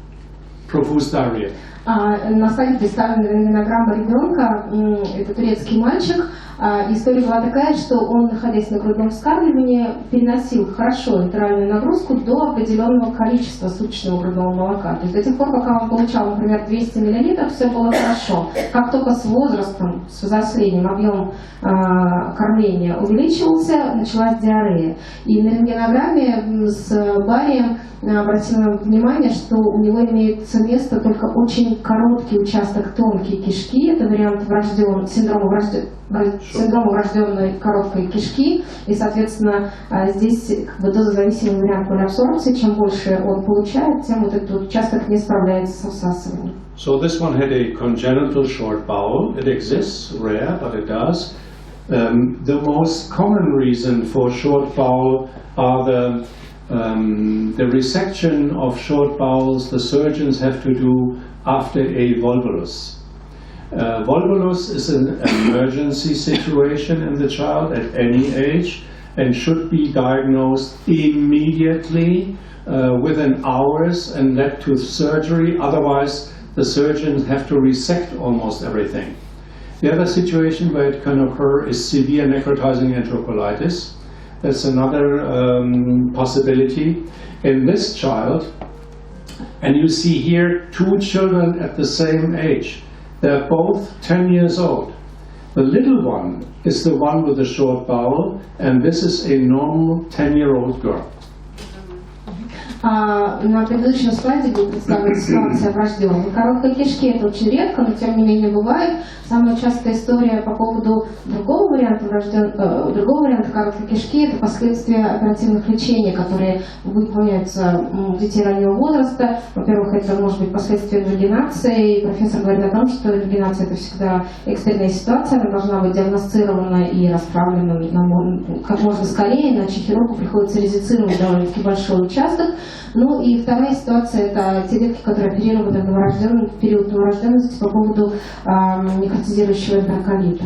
profuse diarrhea. На слайде представлена рентгенограмма ребенка, это турецкий мальчик. История была такая, что он, находясь на грудном вскармливании, переносил хорошо энтеральную нагрузку до определенного количества суточного грудного молока. То есть до тех пор, пока он получал, например, 200 мл, все было хорошо. Как только с возрастом, с взрослением объем кормления увеличивался, началась диарея. И на рентгенограмме с барием обратила внимание, что у него имеется место только очень короткий участок тонкой кишки. Это вариант синдрома врожденной короткой кишки. И, соответственно, здесь дозозависимый вариант малабсорбции. Чем больше он получает, тем вот этот участок не справляется со всасыванием. So this one had a congenital short bowel. It exists, rare, but it does. The most common reason for short bowel are the resection of short bowels the surgeons have to do after a volvulus. Volvulus is an emergency situation in the child at any age and should be diagnosed immediately within hours and led to surgery. Otherwise, the surgeons have to resect almost everything. The other situation where it can occur is severe necrotizing enterocolitis. That's another possibility. In this child, and you see here two children at the same age. They're both 10 years old. The little one is the one with the short bowel, and this is a normal 10-year-old girl. На предыдущем слайде была представлена ситуация врожденной короткой кишки. Это очень редко, но тем не менее бывает. Самая частая история по поводу другого варианта короткой кишки – это последствия оперативных лечений, которые выполняются у детей раннего возраста. Во-первых, это может быть последствия инвагинации. Профессор говорит о том, что инвагинация – это всегда экстренная ситуация, она должна быть диагностирована и расправлена как можно скорее, иначе хирургу приходится резицировать довольно-таки большой участок. Ну и вторая ситуация – это те детки, которые оперированы в период новорожденности по поводу некротизирующего энтероколита.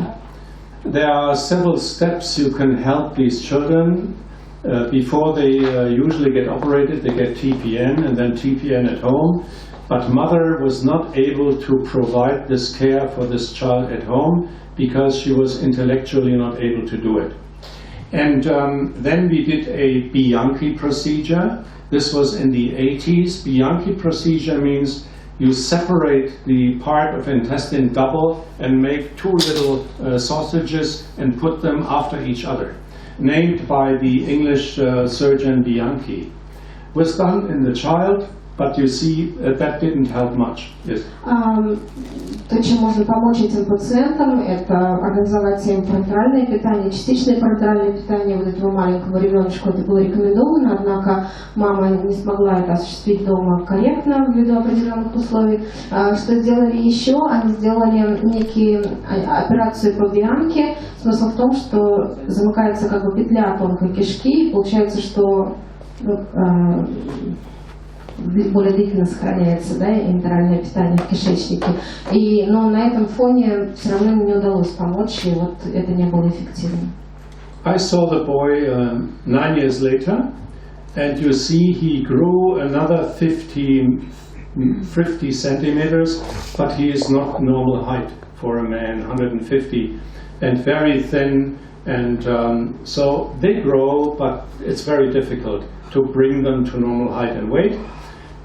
There are several steps you can help these children. Before they usually get operated, they get TPN and then TPN at home. But mother was not able to provide this care for this child at home because she was intellectually not able to do it. And then we did a Bianchi procedure. This was in the 80s. Bianchi procedure means you separate the part of intestine double and make two little sausages and put them after each other, named by the English surgeon Bianchi. Was done in the child, but you see that didn't help much. Yes. То, чем можно помочь этим пациентам, это организовать им парентеральное питание, частичное парентеральное питание. Вот этого маленького ребеночку это было рекомендовано, однако мама не смогла это осуществить дома корректно ввиду определенных условий. Что сделали еще? Они сделали некие операции по Бианке. Смысл в том, что замыкается как бы петля тонкой кишки, и получается, что более длительно сохраняется, да, интеральное питание в кишечнике. Но на этом фоне все равно не удалось помочь, и вот это не было эффективно. I saw the boy 9 years later, and you see he grew another 50 centimeters, but he is not normal height for a man, 150, and very thin, and so they grow, but it's very difficult to bring them to normal height and weight.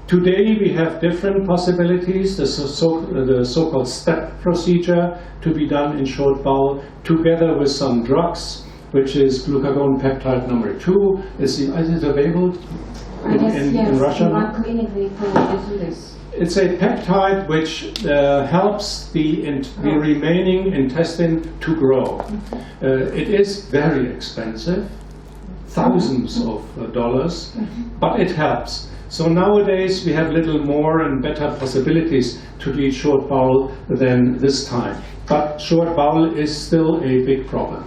Today we have different possibilities, the so-called STEP procedure to be done in short bowel, together with some drugs, which is glucagon peptide number 2. Is it available in Russia? In our clinic we do this. It's a peptide which helps the remaining intestine to grow. It is very expensive, thousands of dollars, but it helps. So nowadays we have little more and better possibilities to treat short bowel than this time. But short bowel is still a big problem.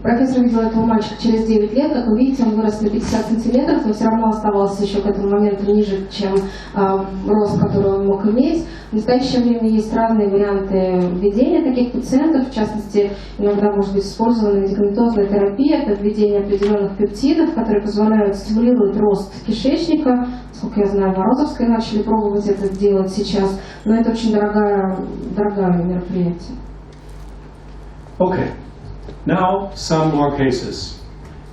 Профессор видел этого мальчика через 9 лет. Как вы видите, он вырос на 50 сантиметров, но все равно оставался еще к этому моменту ниже, чем рост, который он мог иметь. В настоящее время есть разные варианты введения таких пациентов. В частности, иногда может быть использована медикаментозная терапия. Это введение определенных пептидов, которые позволяют стимулировать рост кишечника. Насколько я знаю, в Морозовской начали пробовать это делать сейчас. Но это очень дорогое мероприятие. Okay. Now, some more cases.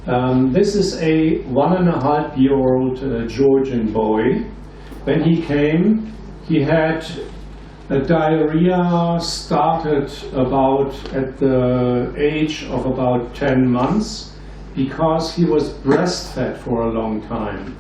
This is a 1.5-year-old Georgian boy. When he came, he had a diarrhea started about at the age of about 10 months because he was breastfed for a long time.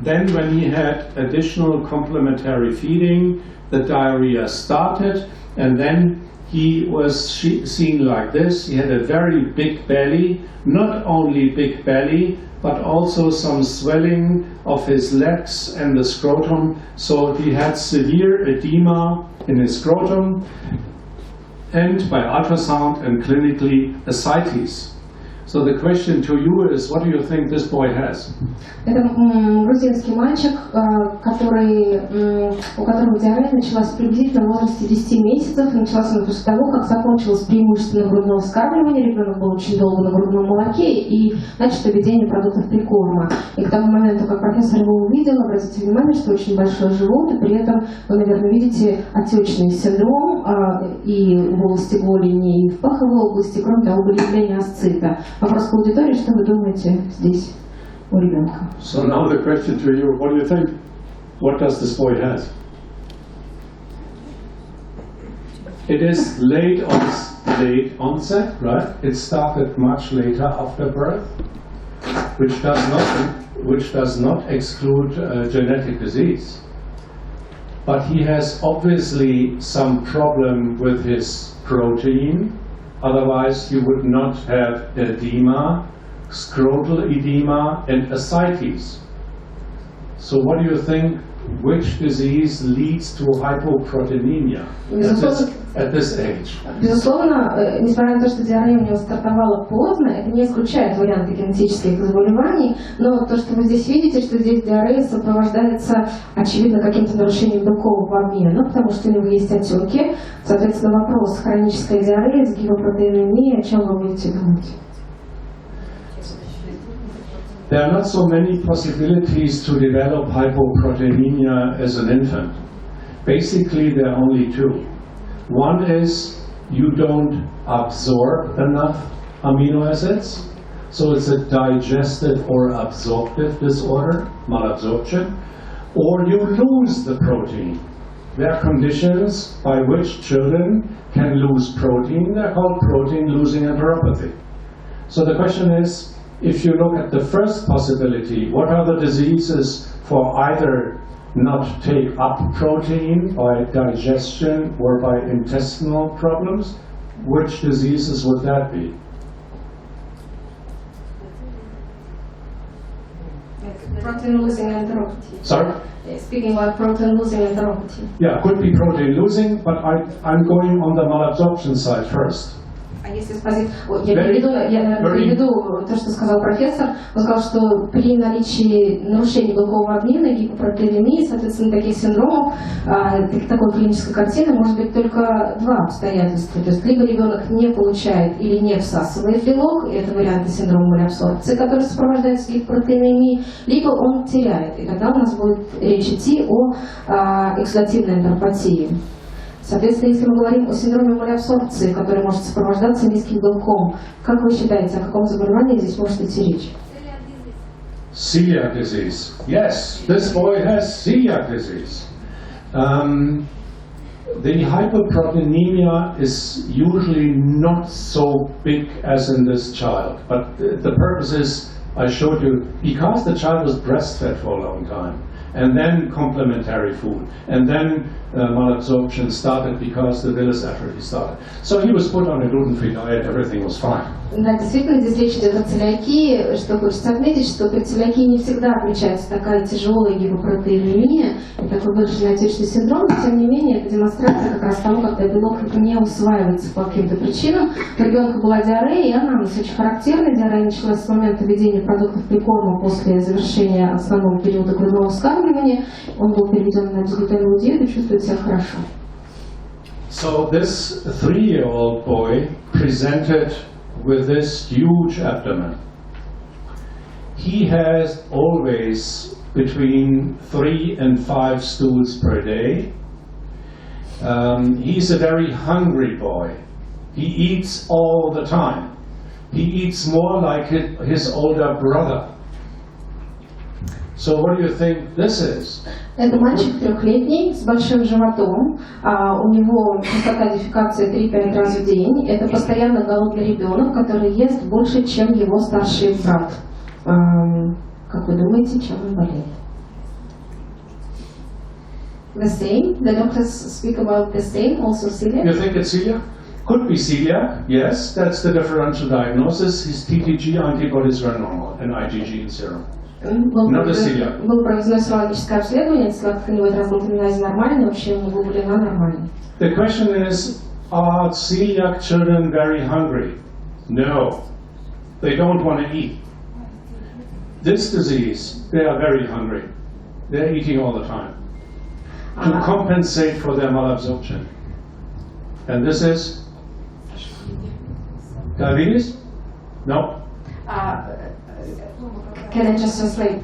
Then when he had additional complementary feeding, the diarrhea started, and then he was seen like this. He had a very big belly, not only big belly, but also some swelling of his legs and the scrotum. So he had severe edema in his scrotum, and by ultrasound and clinically ascites. So the question to you is, what do you think this boy has? Это грузинский мальчик, у которого диарея началась приблизительно в возрасте 10 месяцев. Началась она после того, как закончилось преимущественно грудное вскармливание. Ребенок был очень долго на грудном молоке и начато введение продуктов прикорма. И к тому моменту, как профессор его увидел, обратите внимание, что очень большой живот, и при этом вы, наверное, видите отечный синдром и в области голени, и в паховой области, кроме того, были явления асцита. Вопрос к аудитории, что вы думаете здесь у ребенка? So now the question to you, what do you think? What does this boy have? It is late onset, right? It started much later after birth, which does not exclude genetic disease. But he has obviously some problem with his protein. Otherwise, you would not have edema, scrotal edema, and ascites. So what do you think, which disease leads to hypoproteinemia at this age? Безусловно, несмотря на то, что диарея у него стартовала поздно, это не исключает варианты генетических заболеваний, но то, что вы здесь видите, что здесь диарея сопровождается, очевидно, каким-то нарушением белкового обмена, потому что у него есть отеки. Соответственно, вопрос хронической диареи с гипопротеинемией, о чем вы будете думать? There are not so many possibilities to develop hypoproteinemia as an infant. Basically, there are only two. One is you don't absorb enough amino acids, so it's a digestive or absorptive disorder, malabsorption, or you lose the protein. There are conditions by which children can lose protein. They're called protein-losing enteropathy. So the question is, if you look at the first possibility, what are the diseases for either not take up protein by digestion or by intestinal problems? Which diseases would that be? Protein-losing enteropathy. Sorry? Speaking about protein-losing enteropathy. Yeah, could be protein-losing, but I'm going on the malabsorption side first. А если я переведу то, что сказал профессор. Он сказал, что при наличии нарушений белкового обмена, гипопротеинемии, соответственно, таких синдромов, такой клинической картины может быть только два обстоятельства. То есть либо ребенок не получает или не всасывает белок, и это варианты синдрома малябсорбции, который сопровождается гипопротеинемией, либо он теряет. И тогда у нас будет речь идти о эксудативной энтеропатии. Соответственно, если мы говорим о синдроме малябсорбции, который может сопровождаться низким белком, как вы считаете, о каком заболевании здесь может идти речь? Celiac disease. Yes, this boy has celiac disease. The hyperproteinemia is usually not so big as in this child, but the purpose is, I showed you, because the child was breastfed for a long time, and then complementary food, and then malabsorption started because the villus atrophy started. So he was put on a gluten-free diet, everything was fine. Да, действительно, здесь речь идет о целиакии. Что хочется отметить, что при целиакии не всегда отмечается такая тяжелая гипопротеинемия и такой выраженный отечный синдром, но тем не менее это демонстрация как раз того, когда белок не усваивается по каким-то причинам. У ребенка была диарея, и она очень характерна. Диарея началась с момента введения продуктов прикорма после завершения основного периода грудного вскармливания. Он был переведен на безглютеновую диету и чувствует себя хорошо. So this 3-year-old boy presented with this huge abdomen. He has always between 3 and 5 stools per day. He's a very hungry boy. He eats all the time. He eats more like his older brother. So what do you think this is? Это мальчик 3-летний с большим животом, у него частота дефекации 3-5 раз в день. Это постоянно голодный ребенок, который ест больше, чем его старший брат. Как вы думаете, чем он болеет? The same? The doctors speak about the same, also celiac? You think it's celiac? Could be celiac, yes. That's the differential diagnosis. His TTG antibodies are normal and IgG in serum. Было проведено серологическое обследование, тканевой трансглутаминазе нормальный, вообще глобулина нормальный. The question is, are celiac children very hungry? No, they don't want to eat. This disease, they are very hungry. They're eating all the time to compensate for their malabsorption. And this is diabetes? No. Can I just translate?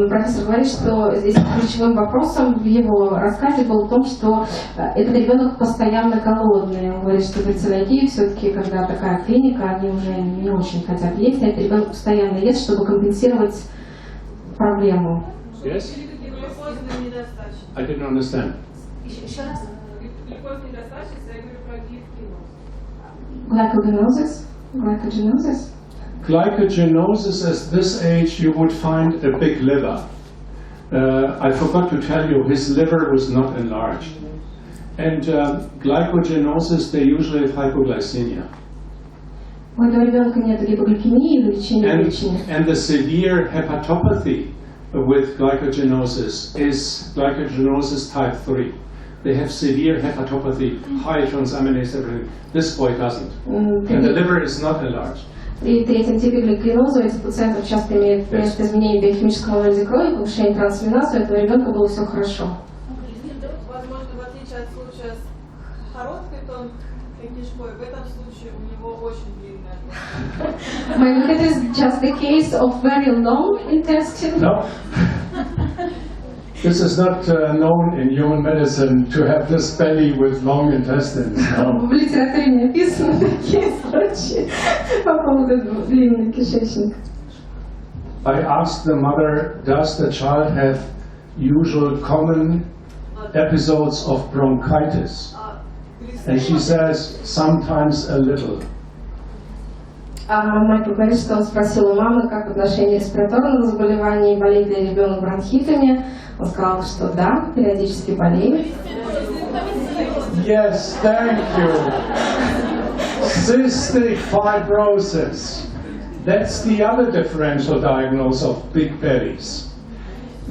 Профессор говорит, что здесь ключевым вопросом в его рассказе был в том, что этот ребенок постоянно голодный. Он говорит, что при целиакии все-таки, когда такая клиника, они уже не очень хотят есть, а этот ребенок постоянно ест, чтобы компенсировать проблему. Yes? I didn't understand. Еще раз. Глюкозной недостаточности, я говорю про Glycogenosis? Glycogenosis? Glycogenosis at this age, you would find a big liver. I forgot to tell you, his liver was not enlarged. And glycogenosis, they usually have hypoglycemia. У этого ребенка нет гипогликемии, увеличения печени. And the severe hepatopathy with glycogenosis is glycogenosis type 3. They have severe hepatopathy, high transaminase, everything. This boy doesn't. And the liver is not enlarged. При третьем типе гликогеноза у этих пациентов часто имеет место изменение биохимического анализа крови, повышение трансаминазы, у этого ребенка было все хорошо. Возможно, в отличие от случая с короткой тонкой кишкой, в этом случае у него очень длинная. Maybe it is just the case of very long intestine. No. This is not known in human medicine to have this belly with long intestines. No. В литературе не описаны такие случаи по поводу длинных кишечников. I asked the mother, does the child have usual common episodes of bronchitis? And she says, sometimes a little. Майкл говорит, что он спросил у мамы, как в отношении респираторных заболеваний, болеет ли ребенок бронхитами. Он сказал, что да, периодически болеет. Yes, thank you. Cystic fibrosis. That's the other differential diagnosis of big bellies.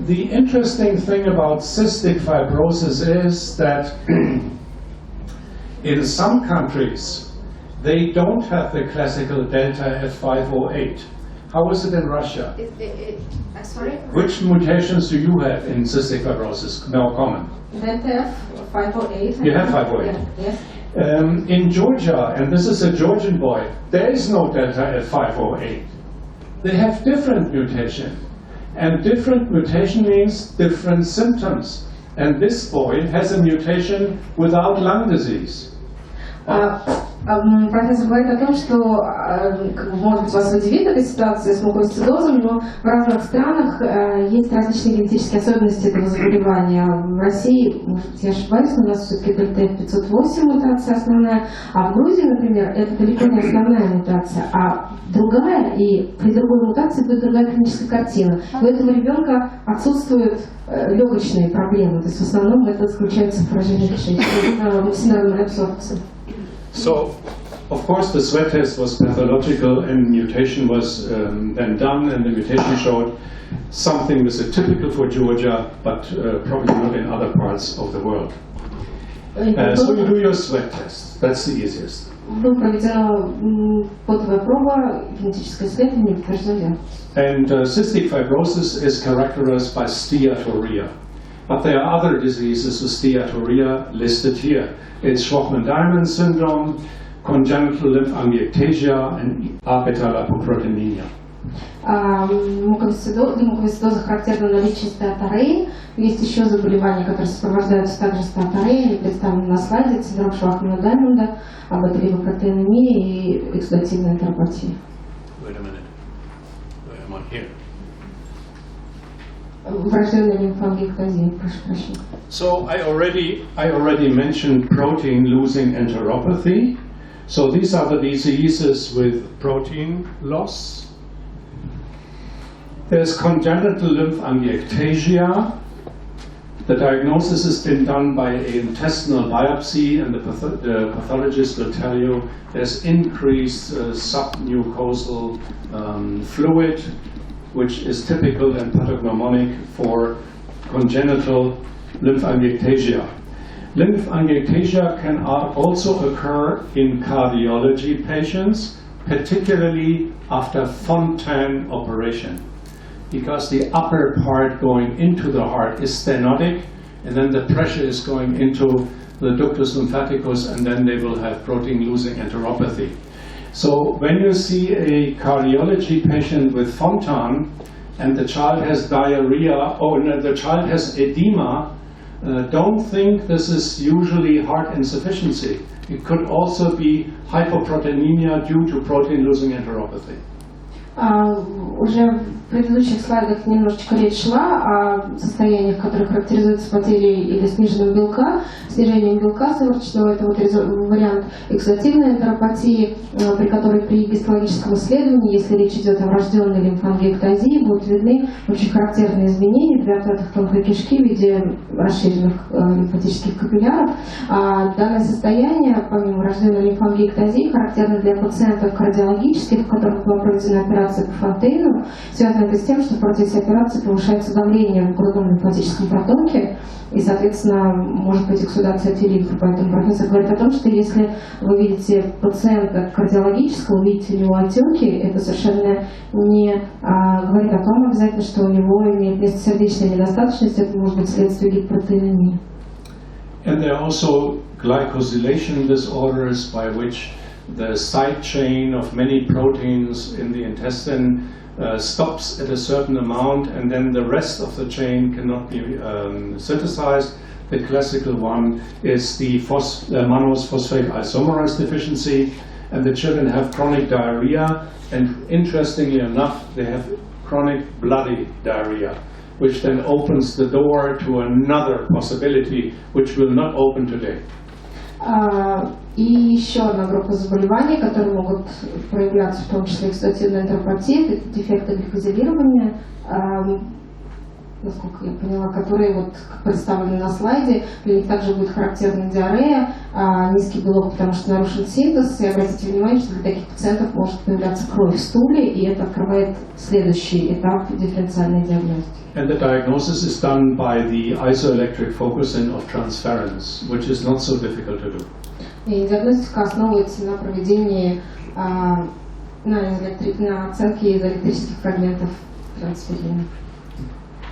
The interesting thing about cystic fibrosis is that in some countries they don't have the classical delta F508. How is it in Russia? Sorry? Which mutations do you have in cystic fibrosis, more common? Delta F508. You have 508. Yes. In Georgia, and this is a Georgian boy, there is no delta F508. They have different mutation. And different mutation means different symptoms. And this boy has a mutation without lung disease. Профессор говорит о том, что, может быть, вас удивит эта ситуация с мукоисцидозом, но в разных странах есть различные генетические особенности этого заболевания. В России, может быть, я ошибаюсь, но у нас все-таки ДТ-508 мутация основная, а в Грузии, например, это далеко не основная мутация, а другая, и при другой мутации будет другая клиническая картина. У этого ребенка отсутствуют легочные проблемы, то есть в основном это заключается в поражении кишечника, в синдроме абсорбции. So, of course, the sweat test was pathological and mutation was then done, and the mutation showed something was typical for Georgia, but probably not in other parts of the world. So you do your sweat test. That's the easiest. Была проведена потовая проба, генетическое исследование, подтверждено. And cystic fibrosis is characterized by steatorrhea. But there are other diseases with steatorrhea listed here. It's Schwachman-Diamond syndrome, congenital lymphangiectasia, and abetalipoproteinemia. Для муковисцидоза характерно наличие стеатореи. Есть еще заболевания, которые сопровождаются также стеатореей, они представлены на слайде: синдром Швахмана-Даймонда, абеталипротеинемия и эксудативная энтеропатия. Wait a minute. Where am I here? Врожденная лимфангиектазия, прошу прощения. So I already mentioned protein-losing enteropathy. So these are the diseases with protein loss. There's congenital lymphangiectasia. The diagnosis has been done by an intestinal biopsy, and the pathologist will tell you there's increased submucosal fluid, which is typical and pathognomonic for congenital lymphangiectasia. Lymphangiectasia can also occur in cardiology patients, particularly after Fontan operation, because the upper part going into the heart is stenotic, and then the pressure is going into the ductus lymphaticus, and then they will have protein-losing enteropathy. So when you see a cardiology patient with Fontan and the child has diarrhea, or the child has edema, don't think this is usually heart insufficiency. It could also be hypoproteinemia due to protein-losing enteropathy. Уже в предыдущих слайдах немножечко речь шла о состояниях, которые характеризуются потерей или снижением белка, сывороточного, это вот вариант эксудативной энтеропатии, при которой при гистологическом исследовании, если речь идет о врожденной лимфангиектазии, будут видны очень характерные изменения в ответах тонкой кишки в виде расширенных лимфатических капилляров. Данное состояние, помимо врожденной лимфангиектазии, характерно для пациентов кардиологических, в которых была проведена операция по Фонтейну. Связано это с тем, что в процессе операции повышается давление в грудном лимфатическом протоке, и, соответственно, может быть эксудация лимфы. Поэтому профессор говорит о том, что если вы видите пациента кардиологического, увидите у него отеки, это совершенно не говорит о том обязательно, что у него имеет место сердечная недостаточность, это может быть следствие гипопротеинемии. And there are also glycosylation disorders by which the side chain of many proteins in the intestine stops at a certain amount, and then the rest of the chain cannot be synthesized. The classical one is the mannose phosphate isomerase deficiency, and the children have chronic diarrhea, and interestingly enough, they have chronic bloody diarrhea, which then opens the door to another possibility, which will not open today. И еще одна группа заболеваний, которые могут проявляться, в том числе эксудативная энтеропатия, это дефекты гликозилирования, насколько я поняла, которые вот представлены на слайде. Для них также будет характерна диарея, низкий белок, потому что нарушен синтез. И обратите внимание, что для таких пациентов может появляться кровь в стуле, и это открывает следующий этап дифференциальной диагностики. And the diagnosis is done by the isoelectric focusing of transference, which is not so difficult to do. И диагностика основывается на проведении на оценке изоэлектрических фрагментов трансферина.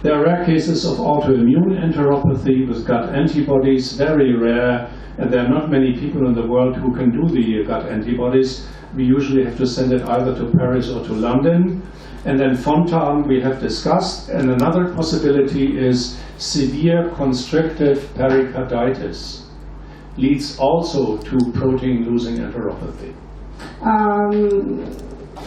There are rare cases of autoimmune enteropathy with gut antibodies, very rare, and there are not many people in the world who can do the gut antibodies. We usually have to send it either to Paris or to London. And then Fontan we have discussed, and another possibility is severe constrictive pericarditis. leads also to protein-losing enteropathy.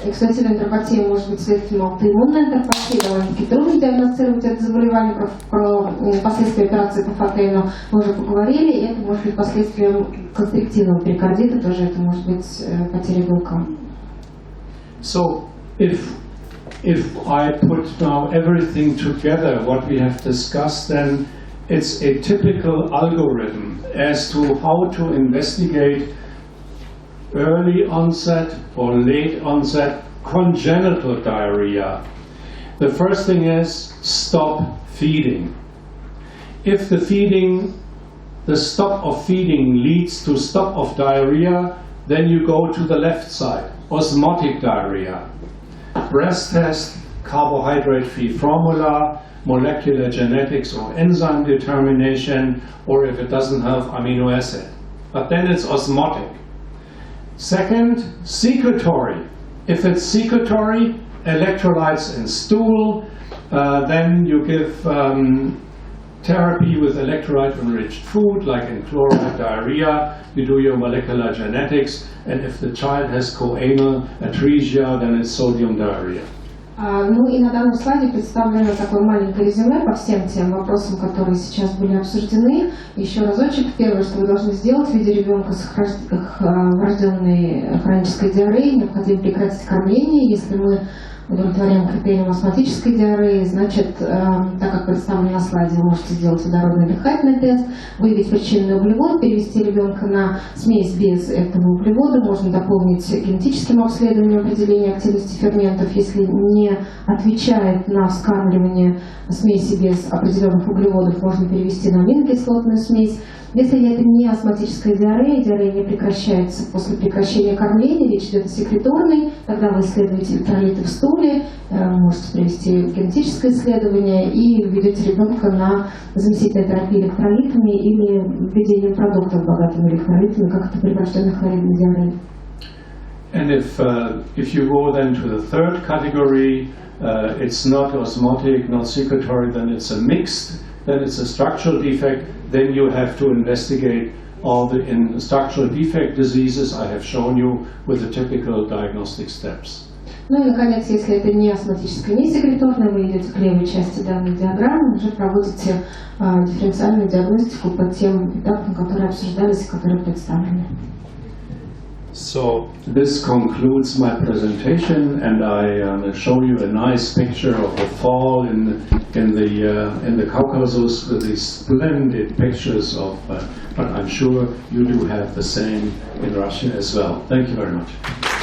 Эксудативная энтеропатия может быть следствием аутоиммунной энтеропатии, довольно-таки трудно диагностировать это заболевание. Про последствия операции по Фатейну мы уже поговорили, и это может быть последствием констриктивного перикардита, тоже это может быть потеря белка. So, if I put now everything together, what we have discussed, then it's a typical algorithm as to how to investigate early onset or late onset congenital diarrhea. The first thing is stop feeding. If the stop of feeding leads to stop of diarrhea, then you go to the left side, osmotic diarrhea. Breast test, carbohydrate-free formula, molecular genetics or enzyme determination, or if it doesn't have amino acid. But then it's osmotic. Second, secretory. If it's secretory, electrolytes in stool, then you give therapy with electrolyte-enriched food, like in chloride diarrhea. You do your molecular genetics, and if the child has choanal atresia, then it's sodium diarrhea. Ну и на данном слайде представлено такое маленькое резюме по всем тем вопросам, которые сейчас были обсуждены. Еще разочек. Первое, что вы должны сделать в виде ребенка с врожденной хронической диареей, необходимо прекратить кормление. Если мы удовлетворяем критериям астматической диареи, значит, так как представлено на слайде, вы можете сделать водородный дыхательный тест, выявить причинный углевод, перевести ребенка на смесь без этого углевода. Можно дополнить генетическим обследованием определения активности ферментов. Если не отвечает на вскармливание смеси без определенных углеводов, можно перевести на аминокислотную смесь. Если это не астматическая диарея, диарея не прекращается после прекращения кормления, речь идет о секреторной, тогда вы исследуете электролиты в стуле, можете провести генетическое исследование и введете ребенка на заместительной терапии электролитами или введением продуктов, богатыми электролитами, как это при врожденной хлоридной диарее. And if you go then to the third category, it's not osmotic, not secretory, then it's a mixed, then it's a structural defect, then you have to investigate all the structural defect diseases I have shown you with the typical diagnostic steps. Ну и, наконец, если это не астматическая, не секреторная, вы идете к левой части данной диаграммы, уже проводите дифференциальную диагностику по тем этапам, которые обсуждались и которые представлены. So this concludes my presentation, and I show you a nice picture of the fall in the Caucasus with these splendid pictures of. But I'm sure you do have the same in Russia as well. Thank you very much.